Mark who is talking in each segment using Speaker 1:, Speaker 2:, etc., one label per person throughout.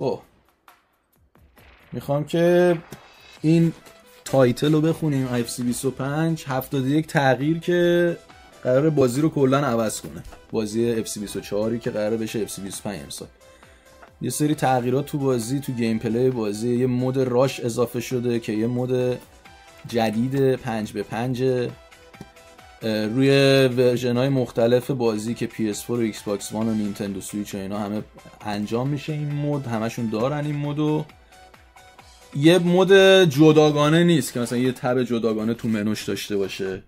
Speaker 1: اوه میخوام که این تایتل رو بخونیم. FC 25 71 تغییر که قراره بازی رو کلا عوض کنه. بازی FC 24 که قراره بشه FC 25 امسال. یه سری تغییرات تو بازی، تو گیم پلی بازی، یه مود راش اضافه شده که یه مود جدید 5x5 روی ورژن‌های مختلف بازی که PS4 و Xbox One و نینتندو سویچ و اینا همه انجام میشه. این مود همشون دارن این مودو. یه مود جداگانه نیست که مثلا یه تب جداگانه تو منوش داشته باشه.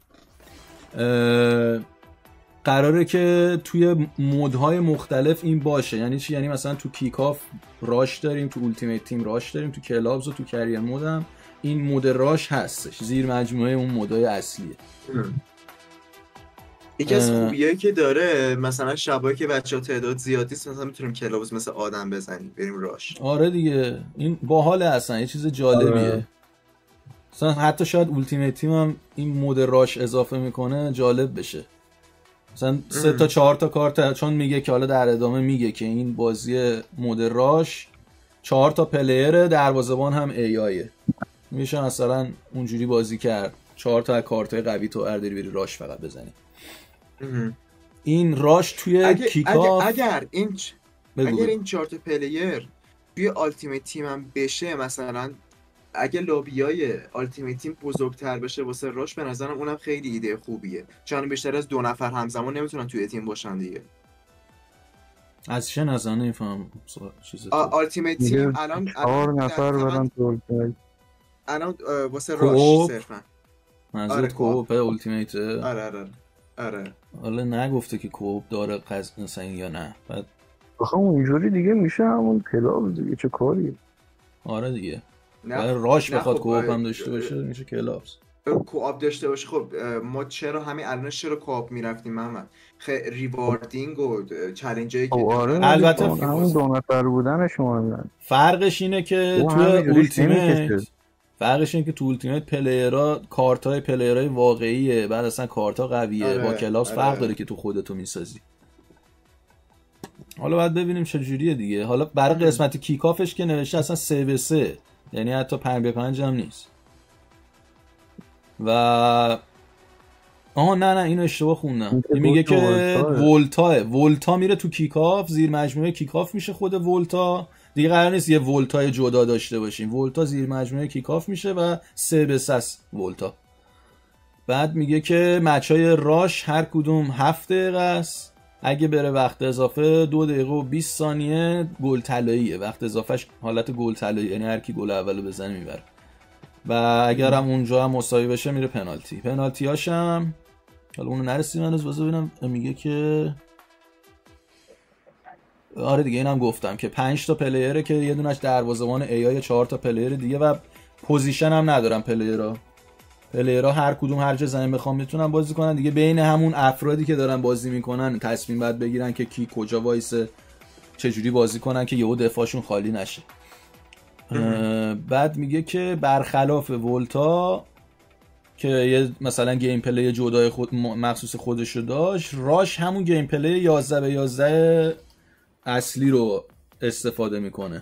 Speaker 1: قراره که توی مودهای مختلف این باشه. یعنی چی؟ یعنی مثلا تو کیکاف راش داریم، تو التیمیت تیم راش داریم، تو کلابز و تو کریر مود هم این مود راش هستش، زیر مجموعه اون مودهای اصلیه.
Speaker 2: یکی از خوبیایی که داره مثلا شبایی که بچه‌ها تعداد زیادیست مثلا میتونیم کلابز مثل آدم بزنیم بریم راش.
Speaker 1: آره دیگه این باحاله، اصلا یه چیز جالبیه. مثلا حتی شاید التیمیت تیم هم این مود راش اضافه میکنه جالب بشه. مثلا 3 تا 4 تا کارت، چون میگه که حالا در ادامه میگه که این بازی مود راش 4 تا پلیر، دروازه‌بان هم ایایه، میشه مثلا اونجوری بازی کرد 4 تا کارتای قوی تو ارداری بری راش فقط بزنی. این راش توی کیکاف
Speaker 2: اگر این 4 تا پلیر توی التیمیت تیم هم بشه، مثلا اگه لابیای التیمیت تیم بزرگتر بشه واسه راش، به نظرم اونم خیلی ایده خوبیه، چون بیشتر از 2 نفر همزمان نمیتونن توی تیم باشن دیگه.
Speaker 1: از چه نظر نمیفهم چیزه
Speaker 2: التیمیت تیم الان
Speaker 3: 4 نفر برن تو
Speaker 2: الان واسه راش صرفا.
Speaker 1: منظورت کوپ التیمیت؟
Speaker 2: آره
Speaker 1: حالا نگفته که کوپ داره مثلا یا نه. بعد
Speaker 3: آخه اونجوری دیگه میشه همون کلاب دیگه، چه کاریه.
Speaker 1: آره دیگه برای راش بخواد کوپ هم داشته باشه میشه کلابز
Speaker 2: کوآپ داشته باشه. خب ما چرا همین الان چرا کوآپ میرفتیم محمد؟
Speaker 1: ریواردینگ
Speaker 2: و چالنجایی که
Speaker 3: آره
Speaker 1: البته
Speaker 3: همون 2 نفر بودنش مهمه.
Speaker 1: فرقش اینه که تو التیمیت پلیرها کارتای پلیرهای واقعیه، بعد اصلا کارتا قویه. با کلاس فرق داره که تو خودتو میسازی. حالا باید ببینیم چه جوریه دیگه. حالا برای قسمت کیکافش که نوشته اصلا 3x3، یعنی حتی 5x5 هم نیست. و نه اینو اشتباه خوندم. این میگه که ولتا میره تو کیکاف، زیر مجموعه کیکاف میشه خود ولتا دیگه. قرار نیست یه ولتای جدا داشته باشیم. ولتا زیر مجموعه کیکاف میشه و 3x3 ولتا. بعد میگه که مچای راش هر کدوم 7 دقیقه است. اگه بره وقت اضافه 2 دقیقه و 20 ثانیه گل طلاییه. وقت اضافهش حالت گل طلایی، یعنی هر کی گل اولو بزنه میبره. و اگر هم اونجا هم مساوی بشه میره پنالتیاش هم حالا اونو نرسیدم هنوز. واسه ببینم. میگه که آره دیگه اینم گفتم که 5 تا پلیره که یه دونش دروازه‌بان ایای، 4 تا پلیر دیگه و پوزیشن هم ندارن پلیرها هر کدوم هر جا زمین بخوام میتونن بازی کنن دیگه. بین همون افرادی که دارن بازی میکنن تصمیم باید بگیرن که کی کجا وایسه، چجوری بازی کنن که یهو دفاعشون خالی نشه. بعد میگه که برخلاف ولتا که یه مثلا گیم پلی جدای مخصوص خودشو داشت، راش همون گیم پلی 11x11 اصلی رو استفاده میکنه.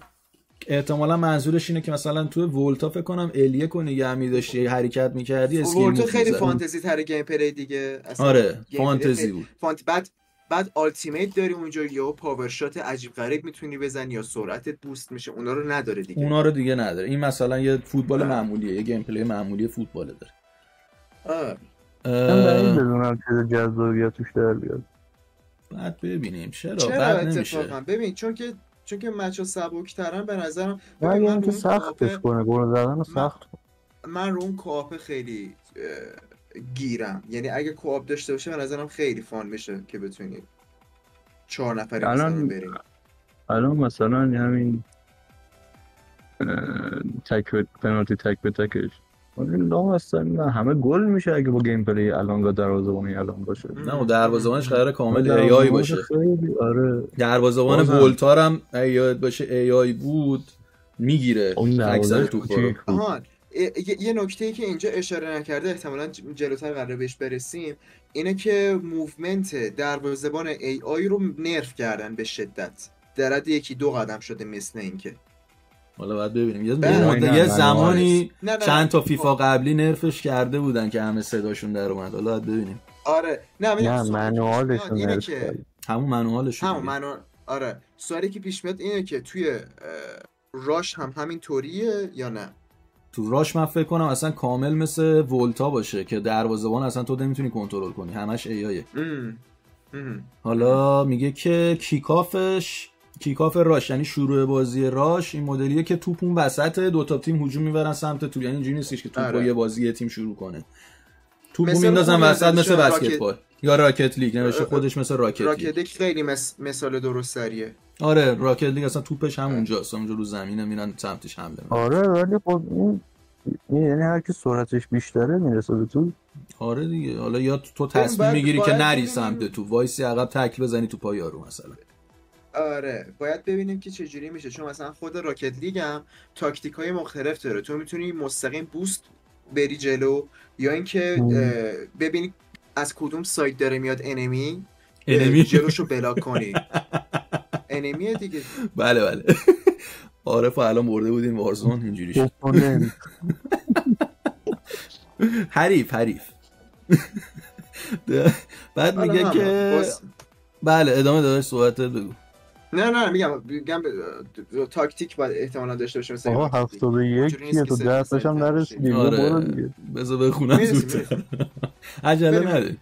Speaker 1: احتمالا منظورش اینه که مثلا تو ولتا فکر کنم الیه کنی نگه می‌داشتی، حرکت می‌کردی، اسکیل
Speaker 2: ولتا خیلی فانتزی تر گیم پلی دیگه اصلا.
Speaker 1: آره فانتزی بود.
Speaker 2: بعد التیمیت داری اونجا، یا پاور شات عجیب غریب میتونی بزنی، یا سرعتت بوست میشه. اونا رو نداره دیگه. این مثلا یه فوتبال معمولیه، یه گیم پلی معمولی فوتبال داره.
Speaker 3: من بعید بدونم چه جذابیت توش در بیاد.
Speaker 1: بعد ببینیم چرا
Speaker 2: بعد نمیشه. ببین چون که مچا سبک‌ترن به نظرم.
Speaker 3: من که سختش کنه، گل زدن سخت.
Speaker 2: من رو اون کوآپ خیلی گیرم. یعنی اگه کوآپ داشته باشه به نظرم خیلی فان میشه که بتونی 4 نفری مثلا بریم.
Speaker 3: الان مثلا همین پنالتی تک به تکش نه همه گل میشه اگه با گیم پلی الانگا دروازه‌بانی الان باشه.
Speaker 1: نه دروازه‌بانش قراره کامل ای آی باشه.
Speaker 3: آره
Speaker 1: دروازه‌بان ولتار هم ای باشه، ای آی بود میگیره اکثر توپا.
Speaker 2: یه نکته‌ای که اینجا اشاره نکرده احتمالاً جلوتر قراره بهش برسیم، اینه که موومنت دروازه‌بان ای آی رو نرف کردن به شدت. درد 1-2 قدم شده مثل اینکه.
Speaker 1: حالا باید ببینیم یه زمانی چند تا فیفا قبلی نرفش کرده بودن که همه صداشون در اومد. حالا باید ببینیم.
Speaker 2: آره
Speaker 3: نه منوالشون نرفش
Speaker 1: همون منوالشون
Speaker 2: آره سوالی که پیش میاد اینه که توی راش هم همین طوریه یا نه؟
Speaker 1: تو راش من فکر کنم اصلا کامل مثل ولتا باشه که دروازه‌بان اصلا تو نمیتونی کنترل کنی، همش ایایه. حالا میگه که کیکاف راش یعنی شروع بازی راش این مدلیه که توپ اون وسط دو تا تیم هجوم میبرن سمت تو، یعنی اینجوری نیستش که توپ یه بازی تیم شروع کنه، توپو میندازن وسط مثل بسکتبال یا راکت لیگ نوشته خودش مثل راکت لیگ
Speaker 2: خیلی مثال درست سریه.
Speaker 1: آره راکت لیگ اصلا توپش هم اونجاست، اونجا رو زمینه میرن سمتش حمله میکنن.
Speaker 3: آره ولی خب این یعنی هر کی سرعتش بیشتره میرسه به تو.
Speaker 1: آره دیگه حالا یا تو تصمیم میگیری که نری سمت تو، وایسی عقب تک بزنی تو پای یارو مثلا.
Speaker 2: آره باید ببینیم که چه جوری میشه، چون مثلا خود راکت لیگ هم تاکتیک‌های مختلف داره. تو میتونی مستقیم بوست بری جلو یا اینکه ببینی از کدوم سایت داره میاد انمی جلوشو بلاک کنی. انمیه دیگه.
Speaker 1: بله عارف الان برده بودیم وارزون اینجوری شد. حریف بعد میگه که بله ادامه داداش صحبتت بگو.
Speaker 2: نه میگم تاکتیک باید احتمالاً داشته باشه مثلا.
Speaker 3: آها 71 یه تو درسش هم نرسیدیم.
Speaker 1: آره بذار بخونم زودتر. عجله نداری.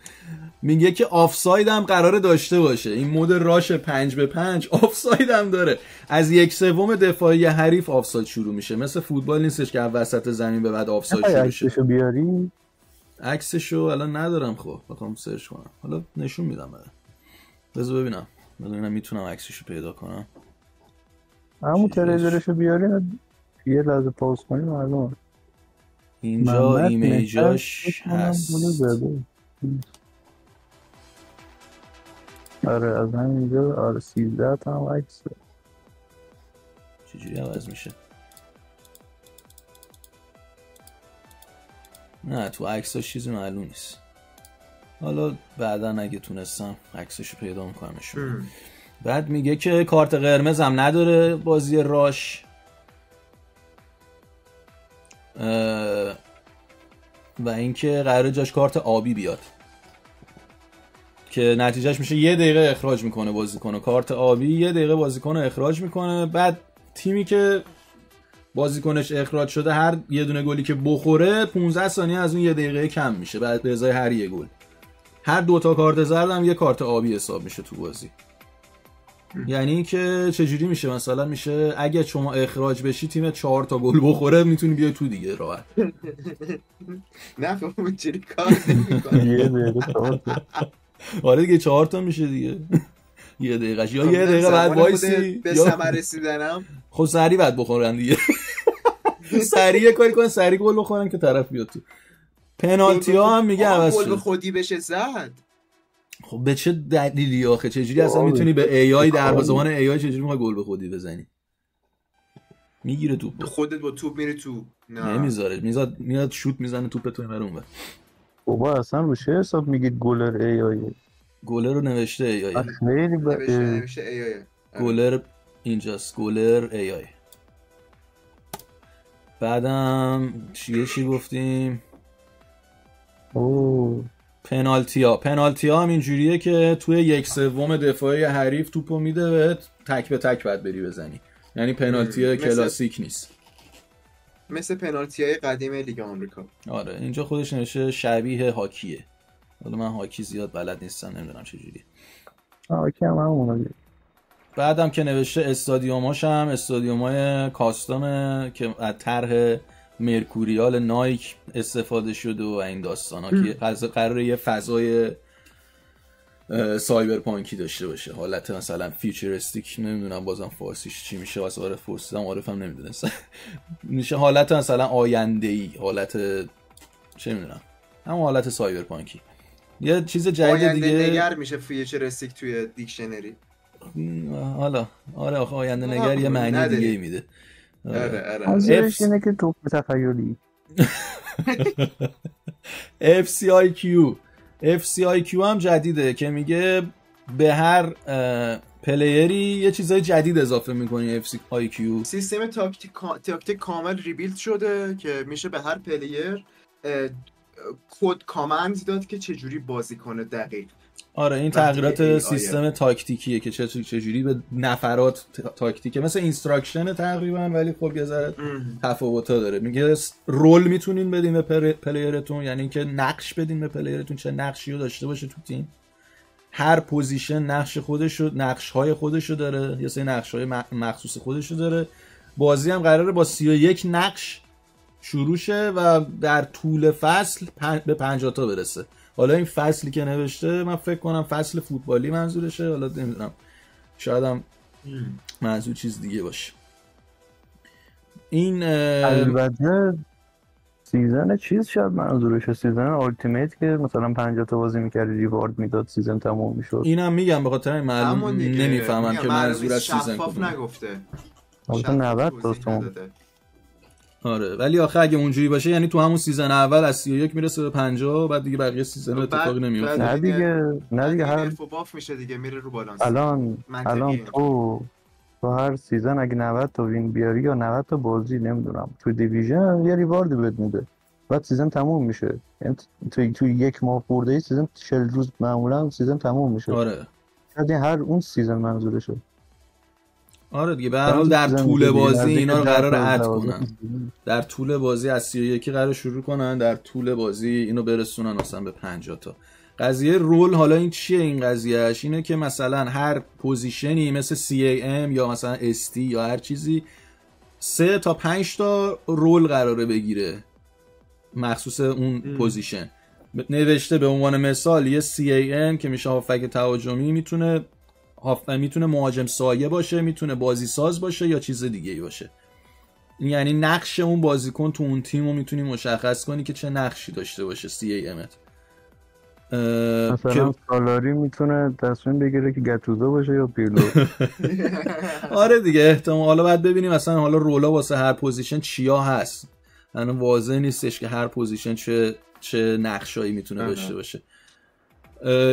Speaker 1: میگه که آفساید هم قراره داشته باشه. این مود راش 5-5 آفساید هم داره. از 1/3 دفاعی حریف آفساید شروع میشه. مثل فوتبال نیستش که وسط زمین به بعد آفساید شروع شه.
Speaker 3: عکسشو بیاری؟
Speaker 1: عکسشو الان ندارم، خب بخوام سرچ کنم حالا نشون میدم برات. بذار ببینم میتونم عکسشو پیدا کنم.
Speaker 3: همون تریلرشو بیاری یه لحظه پاس کنیم معلومه.
Speaker 1: اینجا ایمیجاش هست.
Speaker 3: آره از همینجا آره 13 تا هم عکس.
Speaker 1: چجوری عوض میشه؟ نه تو عکساش چیزی معلوم نیست. حالا بعدا اگه تونستم عکسشو پیدا میکنمشون. بعد میگه که کارت قرمز هم نداره بازی راش و اینکه قراره جاش کارت آبی بیاد که نتیجهش میشه 1 دقیقه اخراج میکنه بازیکن. کارت آبی 1 دقیقه بازیکن اخراج میکنه. بعد تیمی که بازیکنش اخراج شده هر یه دونه گلی که بخوره 15 ثانیه از اون 1 دقیقه کم میشه. بعد به ازای هر یه گل هر 2 تا کارت زرد هم 1 کارت آبی حساب میشه تو بازی. یعنی که چجوری میشه؟ مثلا میشه اگه شما اخراج بشی تیم 4 تا گل بخوره میتونی بیای تو دیگه راحت.
Speaker 2: نه فهمون چجوری کار نمیکنه.
Speaker 3: 1 دقیقه
Speaker 1: آره دیگه 4 تا میشه دیگه. 1 دقیقه یا 1 دقیقه بعد وایسی
Speaker 2: به ثمر رسیدنم.
Speaker 1: خب سریع بعد بخورن دیگه. سریع کاری کن سریع گل بخورن که طرف بیاد تو. پنالتی ها هم میگه عوض شد.
Speaker 2: گل خودی بشه زد.
Speaker 1: خب به چه دلیلی آخه؟ چجوری اصلا میتونی به AI دروازه‌بان AI چجوری میخوای گل به خودی بزنی؟ میگیره توپ
Speaker 2: خودت با توپ میری تو.
Speaker 1: نمیذاره میاد شوت میزنه توپ تو اینور اونور.
Speaker 3: بابا اصلا رو چه حساب میگید گلر AI؟
Speaker 1: گلر رو نوشته AI.
Speaker 3: خیلی
Speaker 2: نوشته AI.
Speaker 1: گلر اینجاست گلر AI. بعدم چی گفتیم؟ پنالتی ها هم اینجوریه که توی 1/3 دفاعی حریف توپو میده بهت تک به تک بعد بری بزنی. یعنی پنالتی کلاسیک نیست،
Speaker 2: مثل پنالتی های قدیم لیگ آمریکا.
Speaker 1: آره اینجا خودش نوشته شبیه هاکیه. حالا من هاکی زیاد بلد نیستم نمیدونم چجوریه.
Speaker 3: هاکی هم همونه.
Speaker 1: بعدم که نوشته استادیوماش هم استادیومای کاستومه که از طرح مرکوریال نایک استفاده شده و این داستانا که قراره یه فضای سایبرپانکی داشته باشه، حالت مثلا فیوچرستیک، نمیدونم بازم فارسیش چی میشه، واسه عارف پرسیدم عارفم نمیدونستم میشه حالت مثلا آینده‌ای، حالت چه میدونم همون حالت سایبرپانکی. یه چیز جدید دیگه
Speaker 2: آینده نگر میشه فیوچرستیک توی دیکشنری.
Speaker 1: حالا آره آخه آینده نگر یه معنی دیگه ای میده.
Speaker 2: آره
Speaker 3: حاضرش اینه که توپ تخیلی.
Speaker 1: FCIQ هم جدیده که میگه به هر پلیری یه چیزای جدید اضافه میکنی اف سی آی کیو.
Speaker 2: سیستم تاکتیک کامل ریبیلد شده که میشه به هر پلیر کد کامند داد که چجوری بازی کنه دقیق.
Speaker 1: آره این تغییرات سیستم تاکتیکیه که چجوری به نفرات تاکتیکه، مثل اینستراکشن تقریبا، ولی خب یه ذره تفاوتا داره. میگه رول میتونین بدین به پلیرتون، یعنی اینکه نقش بدین به پلیرتون چه نقشی رو داشته باشه تو تیم. هر پوزیشن نقش خودشو، نقش‌های خودشو داره، یه سری نقش‌های مخصوص خودشو داره. بازی هم قراره با 31 نقش شروع شه و در طول فصل به 50 تا برسه. حالا این فصلی که نوشته من فکر کنم فصل فوتبالی منظورشه، حالا نمیدونم شاید هم منظور چیز دیگه باشه. این
Speaker 3: البته سیزن چیز شاید منظورشه، سیزن التیمیت که مثلا 50 تا بازی می‌کردی ریوارد میداد سیزن تموم میشد.
Speaker 1: اینم میگم به خاطر این معلوم نمیفهمم که منظور از سیزن
Speaker 2: کدومه. نگفته.
Speaker 3: البته 90 تا.
Speaker 1: آره ولی آخه اگه اونجوری باشه یعنی تو همون سیزن اول از 31 میرسه به 50، بعد دیگه بقیه سیزن اتفاقی نمیفته.
Speaker 3: نه دیگه هر
Speaker 2: باف میشه دیگه، میره رو بالانس.
Speaker 3: الان تو هر سیزن اگه 90 تا وین بیاری یا 90 تا بازی نمیدونم تو دیویژن یه ریوارد بهت میده، بعد سیزن تموم میشه. یعنی تو یک ماه خورده سیزن 40 روز معمولا سیزن تموم میشه.
Speaker 1: آره
Speaker 3: شاید هر اون سیزن منظورشه.
Speaker 1: آره دیگه به هر حال در طول بازی اینا رو قرار اد کنن. در طول بازی از 31 قرار شروع کنن، در طول بازی اینو برسونن مثلا به 50 تا. قضیه رول حالا این چیه؟ این قضیهش اینه که مثلا هر پوزیشنی مثل CAM یا مثلا ST یا هر چیزی 3 تا 5 تا رول قراره بگیره مخصوص اون پوزیشن. نوشته به عنوان مثال یه CAM که میشه هافک تهاجمی میتونه مهاجم سایه باشه، میتونه بازی ساز باشه یا چیز دیگه ای باشه. یعنی نقش اون بازیکن تو اون تیم رو میتونی مشخص کنی که چه نقشی داشته باشه CAMت.
Speaker 3: مثلا سالاری میتونه تصمیم بگیره که گتوزو باشه یا پیرلو.
Speaker 1: آره دیگه احتمال. حالا باید ببینیم مثلا حالا رولا واسه هر پوزیشن چیا هست. یعنی واضح نیستش که هر پوزیشن چه نقشایی میتونه داشته باشه.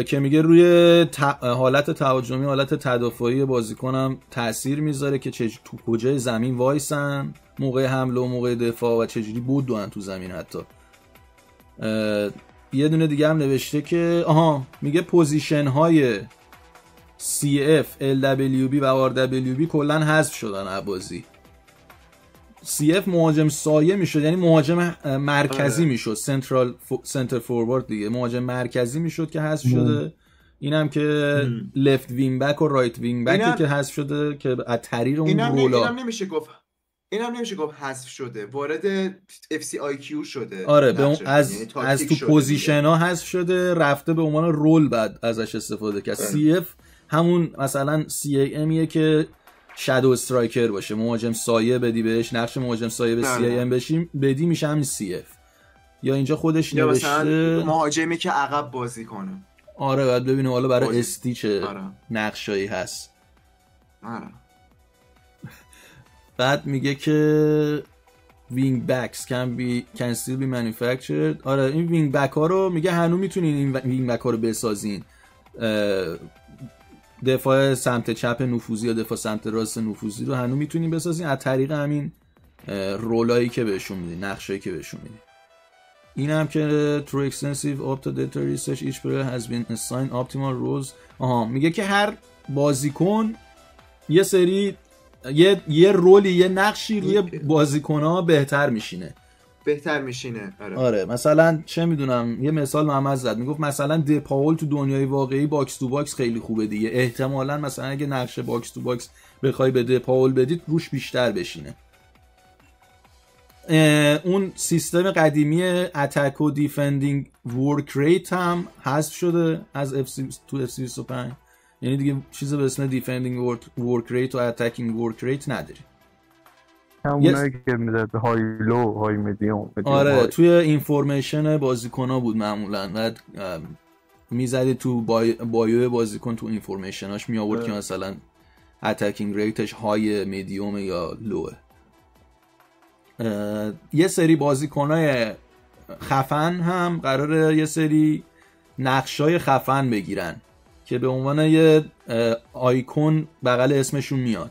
Speaker 1: که میگه روی حالت تهاجمی، حالت تدافعی بازیکنم تأثیر میذاره که تو کجای زمین وایسن موقع حمله و موقع دفاع و چجوری بدون تو زمین. حتی یه دونه دیگه هم نوشته که میگه پوزیشن های CF, LWB و RWB کلن حذف شدن از بازی. CF مهاجم سایه میشد، یعنی مهاجم مرکزی میشد، سنتر فوروارد دیگه، مهاجم مرکزی میشد که حذف شده. اینم که لفت وینگ بک و رایت وینگ بک که حذف شده که از طریق اون رولا.
Speaker 2: اینم نمیشه گفت حذف شده، وارد FCIQ شده.
Speaker 1: آره از تو پوزیشن ها حذف شده، رفته به عنوان رول بعد ازش استفاده کرد. CF همون مثلا CAMیه که شادو استرایکر باشه، مهاجم سایه بدی بهش، نقش مهاجم سایه به CAM بشیم بدی میشه همین CF. یا اینجا خودش نوشته
Speaker 2: مهاجمی که عقب بازی کنه.
Speaker 1: آره بعد ببینیم حالا برای استی چه نقشایی هست. بعد میگه که wing backs can still be manufactured. آره این wing back ها رو میگه هنوز میتونین این wing back ها رو بسازین، دفاع سمت چپ نفوذی یا دفاع سمت راست نفوذی رو هنوز میتونین بسازین از طریق همین رولایی که بهشون میدین، نقشایی که بهشون میدین. این هم که through extensive up-to-date research each player has been assigned optimal roles. میگه که هر بازیکن یه سری یه رولی، یه نقشی روی بازیکن‌ها بهتر میشینه. آره مثلا چه میدونم یه مثال محمد زد، میگفت مثلا دپاول تو دنیای واقعی باکس تو باکس خیلی خوبه دیگه، احتمالاً مثلا اگه نقش باکس تو باکس بخوای به دپاول بدید روش بیشتر بشینه. اون سیستم قدیمی اتک و دیفندینگ ورک ریت هم حذف شده از تو FC25. یعنی دیگه چیز به اسم دیفندینگ ورک ریت و اتکینگ ورک ریت نداری.
Speaker 3: همونایی که میداد های لو های میدیوم.
Speaker 1: آره توی اینفورمیشن بازیکن‌ها بود معمولا، بعد میزدی تو بایو بازیکن، تو اینفورمیشناش می آورد که مثلا اتکینگ ریتش های میدیوم یا لوه. یه سری بازیکن‌های خفن هم قراره یه سری نقشای خفن بگیرن که به عنوان یه آیکون بغل اسمشون میاد،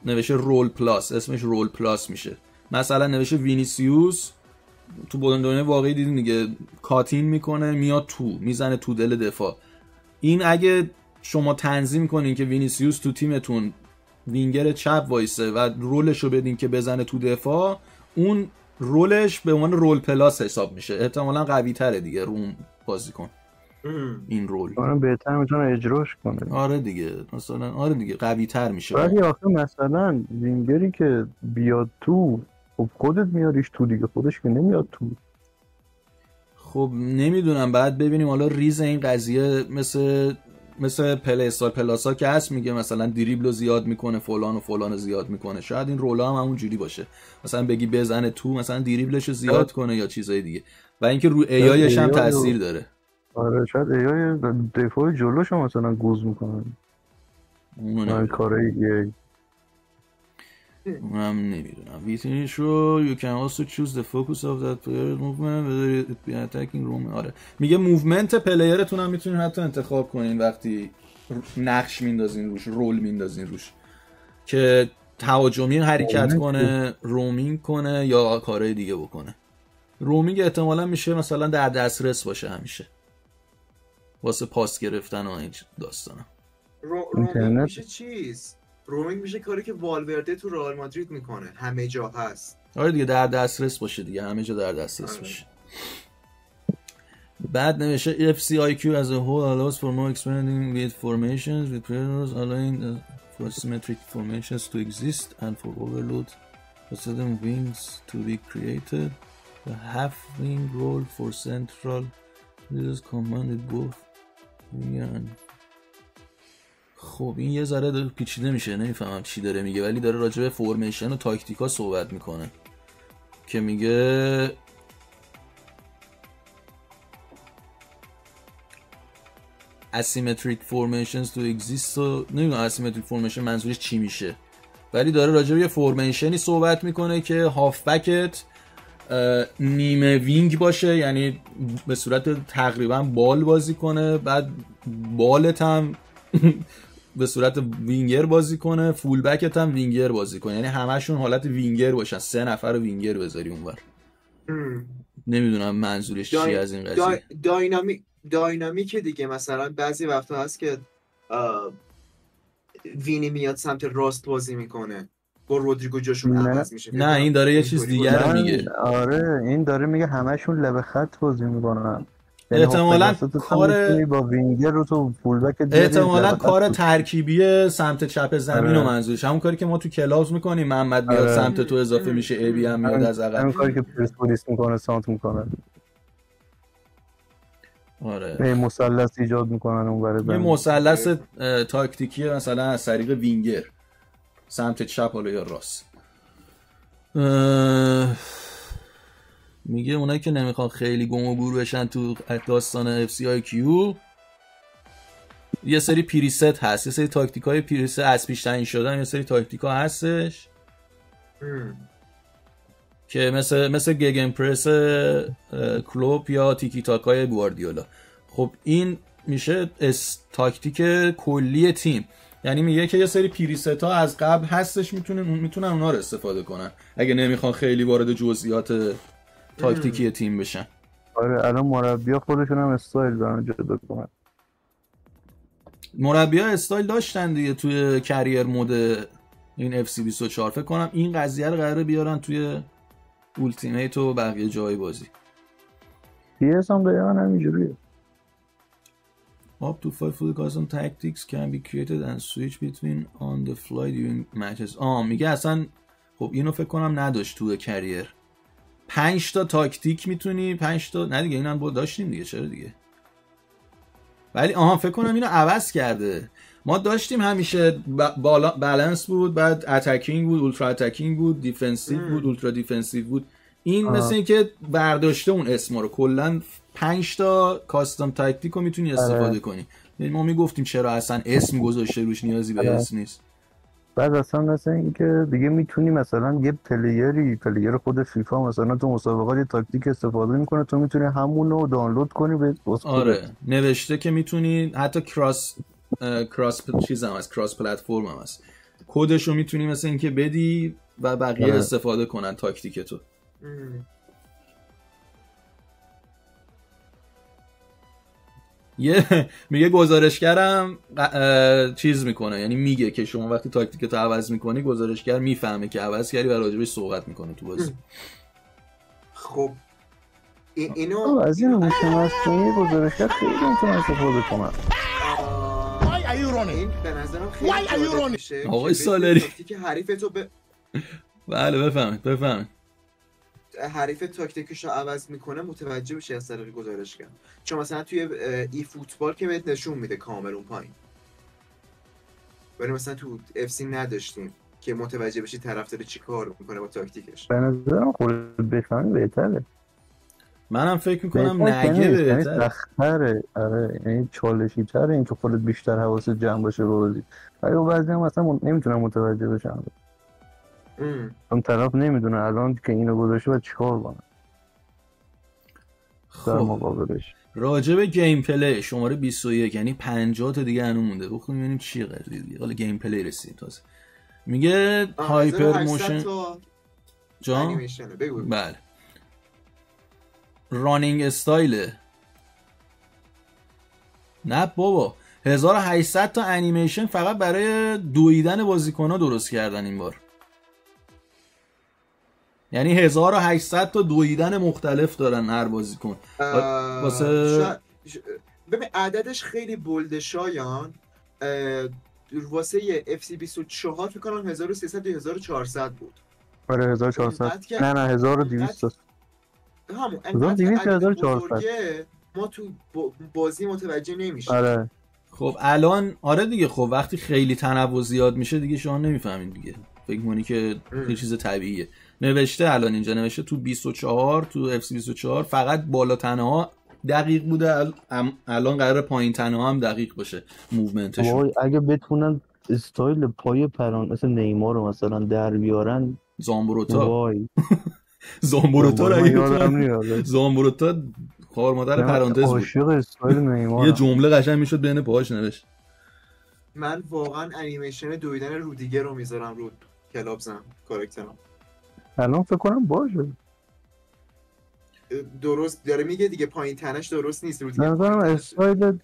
Speaker 1: نوشته رول پلاس، اسمش رول پلاس میشه. مثلا نوشته وینیسیوس، تو دنیای واقعی دیدین دیگه، کاتین میکنه میاد تو میزنه تو دل دفاع. این اگه شما تنظیم کنین که وینیسیوس تو تیمتون وینگر چپ وایسه و رولش رو بدین که بزنه تو دفاع، اون رولش به عنوان رول پلاس حساب میشه، احتمالاً قوی تره دیگه روم بازیکن این رول
Speaker 3: اون بهتر میتونه اجراش کنه.
Speaker 1: آره دیگه، مثلا آره دیگه قوی تر میشه.
Speaker 3: ولی آخه مثلا وینگری که بیاد تو، خب خودت میاریش تو دیگه، خودش که نمیاد تو.
Speaker 1: خب نمیدونم، بعد ببینیم حالا ریز این قضیه مثل پلاسا که هست، میگه مثلا دریبلو زیاد میکنه فلان و فلان زیاد میکنه، شاید این رولا هم همون جوری باشه، مثلا بگی بزنه تو مثلا دریبلشو زیاد کنه یا چیزای دیگه، و اینکه رو ایایش هم تاثیر داره.
Speaker 3: آره شاید ایای دفاع جلوش هم مثلا گوز میکنه اون کارایی.
Speaker 1: اونم نمیدونم. ویتنیش رو you can also choose the focus of that player movement whether it be attacking room. آره میگه موومنت پلیرتون هم میتونین حتی انتخاب کنین وقتی نقش میندازین روش، رول میندازین روش، که تهاجمی حرکت کنه، رومینگ کنه یا کارهای دیگه بکنه. رومینگ احتمالاً میشه مثلا در دسترس باشه همیشه واسه پاس گرفتن و این داستانا.
Speaker 2: رومینگ میشه چیز؟ رومینگ میشه کاری که والورده تو رئال مادرید میکنه، همه جا هست.
Speaker 1: آره دیگه، در دسترس باشه دیگه، همه جا در دسترس باشه. بعد نوشته FCIQ as a whole allows for more expanding with formations with players allowing for symmetric formations to exist and for overload for certain wings to be created. The half wing role for central is commanded both. خب این یه ذره پیچیده میشه، نمیفهمم چی داره میگه، ولی داره راجع به فورمیشن و تاکتیکا صحبت میکنه که میگه asymmetric formations to exist. و نمیدونم asymmetric formation منظورش چی میشه، ولی داره راجع به یه فورمیشنی صحبت میکنه که هافبکت نیمه وینگ باشه، یعنی به صورت تقریبا بال بازی کنه، بعد بالت هم به صورت وینگر بازی کنه، فول بکت هم وینگر بازی کنه، یعنی همشون حالت وینگر باشن، 3 نفر وینگر بذاری اونور. نمیدونم منظورش چی از این قضیه.
Speaker 2: داینامیک دیگه، مثلا بعضی وقتا هست که وینی میاد سمت راست بازی میکنه با رودریگو جاشون عوض میشه.
Speaker 1: نه این داره یه چیز دیگه رو میگه.
Speaker 3: آره این داره میگه همشون لب خط بازی میکنن،
Speaker 1: احتمالاً کار
Speaker 3: با وینگر رو تو فول بک،
Speaker 1: احتمالاً کار ترکیبی سمت چپ زمین رو منظورش، همون کاری که ما تو کلاس میکنیم، محمد بیاد سمت تو اضافه میشه، ای بی هم میاد از عقب،
Speaker 3: همون کاری که پرسپولیس میکنه سانت میکنه.
Speaker 1: آره
Speaker 3: مثلث ایجاد میکنن اون برای
Speaker 1: یه مثلث تاکتیکی مثلا از طریق وینگر سمت چپ حالا یا راست. میگه اونایی که نمیخوان خیلی گم و گور بشن تو داستان FCIQ، یه سری پریست هست، یه سری تاکتیکای پریست از پیش تعیین شدن، یه سری تاکتیکا هستش که مثل گگن پرس کلوب یا تیکی تاکای گواردیولا. خب این میشه تاکتیک کلی تیم، یعنی میگه که یه سری پریست ها از قبل هستش، میتونن اونا رو استفاده کنن اگه نمیخوان خیلی وارد جزئیات تاکتیکی تیم بشن.
Speaker 3: آره الان مربی‌ها خودشون هم استایل دارن جدا کنن.
Speaker 1: مربی‌ها استایل داشتن دیگه توی کریر مود این FC24، فکر کنم این قضیه رو قراره بیارن توی اولتیمیت و بقیه جای بازی.
Speaker 3: PS هم دقیقا همینجوریه.
Speaker 1: Up to 5 full custom tactics can be created and switch between on the fly during matches. میگه اصلا خب اینو فکر کنم نداشت توی کریر. 5 تا تاکتیک میتونی، 5 تا نه دیگه اینم بود داشتیم دیگه، چرا دیگه، ولی فکر کنم اینو عوض کرده. ما داشتیم همیشه بالانس بود، بعد اتکینگ بود، اولترا اتکینگ بود، دیفنسیو بود، اولترا دیفنسیو بود. این مثل اینکه برداشته اون اسما رو، کلا 5 تا کاستم تاکتیک رو میتونی استفاده کنی. ما میگفتیم چرا اصلا اسم گذاشته روش، نیازی به اسم نیست.
Speaker 3: بعد اصلا مثل این که دیگه میتونی مثلا یه پلیر خود فیفا مثلا تو مسابقات یه تاکتیک استفاده میکنه، تو میتونی همونو دانلود کنی به
Speaker 1: آره نوشته که میتونی حتی کراس چیز هم هست، کراس پلتفرم هم هست، کدش رو میتونی مثل این که بدی و بقیه استفاده کنن تاکتیک تو. یه میگه گزارشگرم چیز میکنه، یعنی میگه که شما وقتی تاکتیک تو عوض میکنی گزارشگر میفهمه که عوض کردی و راجبش صحبت میکنه تو بازی.
Speaker 2: خب اینو
Speaker 3: از اینو میتونم کنی گزارشگر خیلی میتونم استفاده کنم.
Speaker 2: این به نظرم خیلی میشه
Speaker 1: آقای سالاری
Speaker 2: تاکتیک حریفتو
Speaker 1: بله بفهمید
Speaker 2: حریف تاکتیکشو عوض میکنه متوجه بشه از طریق گزارشگر. چون مثلا توی ای فوتبال که بهت نشون میده کامل اون پایین، ولی مثلا تو اف سی نداشتیم که متوجه بشی طرفدار چی کار میکنه با تاکتیکش.
Speaker 3: به نظرم خودت بفهمی بهتره.
Speaker 1: منم فکر میکنم نگه بهتره،
Speaker 3: سخت‌تره. آره یعنی چالشی تره این که خودت بیشتر حواست جمع باشه رو بازی. ولی بعضی هم اصلا نمیتونم متوجه بشم. اون طرف نمیدونه الان که اینو گذاشته و چیکار کنه در مقابلش.
Speaker 1: راجع به گیم پلی شماره 21 یعنی 50 تا دیگه هنوز مونده، بخونیم ببینیم چیه قضیه دیگه. حالا گیم پلی رسیدیم تازه. میگه هایپر موشن جان بله رانینگ استایل نه بابا 1800 تا انیمیشن فقط برای دویدن بازیکن‌ها درست کردن این بار. یعنی 1800 تا دویدن مختلف دارن هر بازیکن. واسه
Speaker 2: ببین عددش خیلی بولد شایان. واسه اف سی 24 فکر کنم 1300 یا 1400 بود.
Speaker 3: آره 1400 نه 1200
Speaker 2: همون
Speaker 3: 1200 یا 1400
Speaker 2: ما تو بازی متوجه نمیشه.
Speaker 3: آره
Speaker 1: خب الان آره دیگه، خب وقتی خیلی تنوع زیاد میشه دیگه شما نمیفهمین دیگه، فکر می‌کنی که یه چیز طبیعیه. نوشته الان اینجا نوشته تو 24 تو اف سی 24 فقط بالا تنها دقیق بوده، الان قراره پایین تنها هم دقیق باشه موومنتشون.
Speaker 3: وای اگه بتونن استایل پای پران مثل نیمار رو مثلا در بیارن.
Speaker 1: زامبروتا
Speaker 3: وای
Speaker 1: زامبروتا رو اگه بتونن زامبروتا خوار مادر پرانتز بود.
Speaker 3: عاشق استایل نیمار
Speaker 1: یه جمله قشنگ میشد بین پاهاش نوشت.
Speaker 2: من واقعا انیمیشن دویدن رودیگر رو میذارم رو کلابزم کاراکترم.
Speaker 3: الان فکر کنم باشه
Speaker 2: درست داره میگه دیگه، پایین تنش درست نیست رودیگر.
Speaker 3: نظرم استایل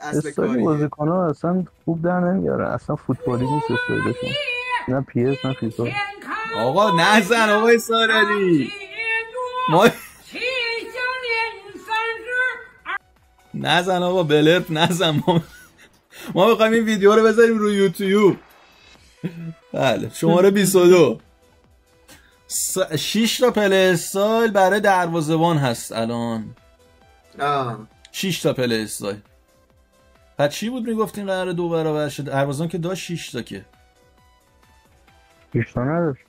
Speaker 3: بازیکن‌ها اصلا خوب در نمیاره، اصلا فوتبالی نیست استایلشون، نه پی اس نه فیفا.
Speaker 1: آقا نزن آقای سارلی ما نزن آقا بلرت نزن، ما بخوایم این ویدیو رو بذاریم روی یوتیوب. بله شماره 22 6 تا پلی استایل برای دروازه‌بان هست الان. 6 تا پلی استایل. بعد چی بود میگفتین قراره 2 برابر شد؟ دروازه‌بان که داشت 6 تا که
Speaker 3: 6 تا نداشت.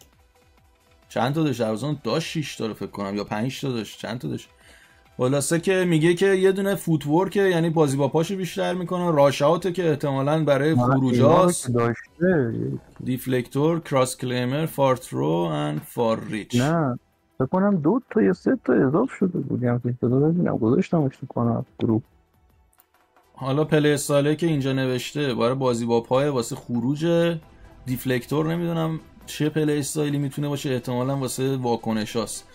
Speaker 1: چند تا داشت دروازه‌بان؟ داشت 6 تا رو فکر کنم یا 5 تا داشت. چند تا داشت؟ خلاصه که میگه که یه دونه فوتورک یعنی بازی با پاشو بیشتر میکنه، راشاوت که احتمالاً برای خروجاست، دیفلکتور، کراس کلیمر، فار ترو ان فار ریچ.
Speaker 3: نه فکر کنم 2 تا یا 3 تا اضافه شده بودیم که ببینم گذاشتمش تو کانال گروه.
Speaker 1: حالا پلی استایل که اینجا نوشته برای بازی با پای واسه خروج، دیفلکتور نمیدونم چه پلی استایلی میتونه باشه، احتمالاً واسه واکنشاست.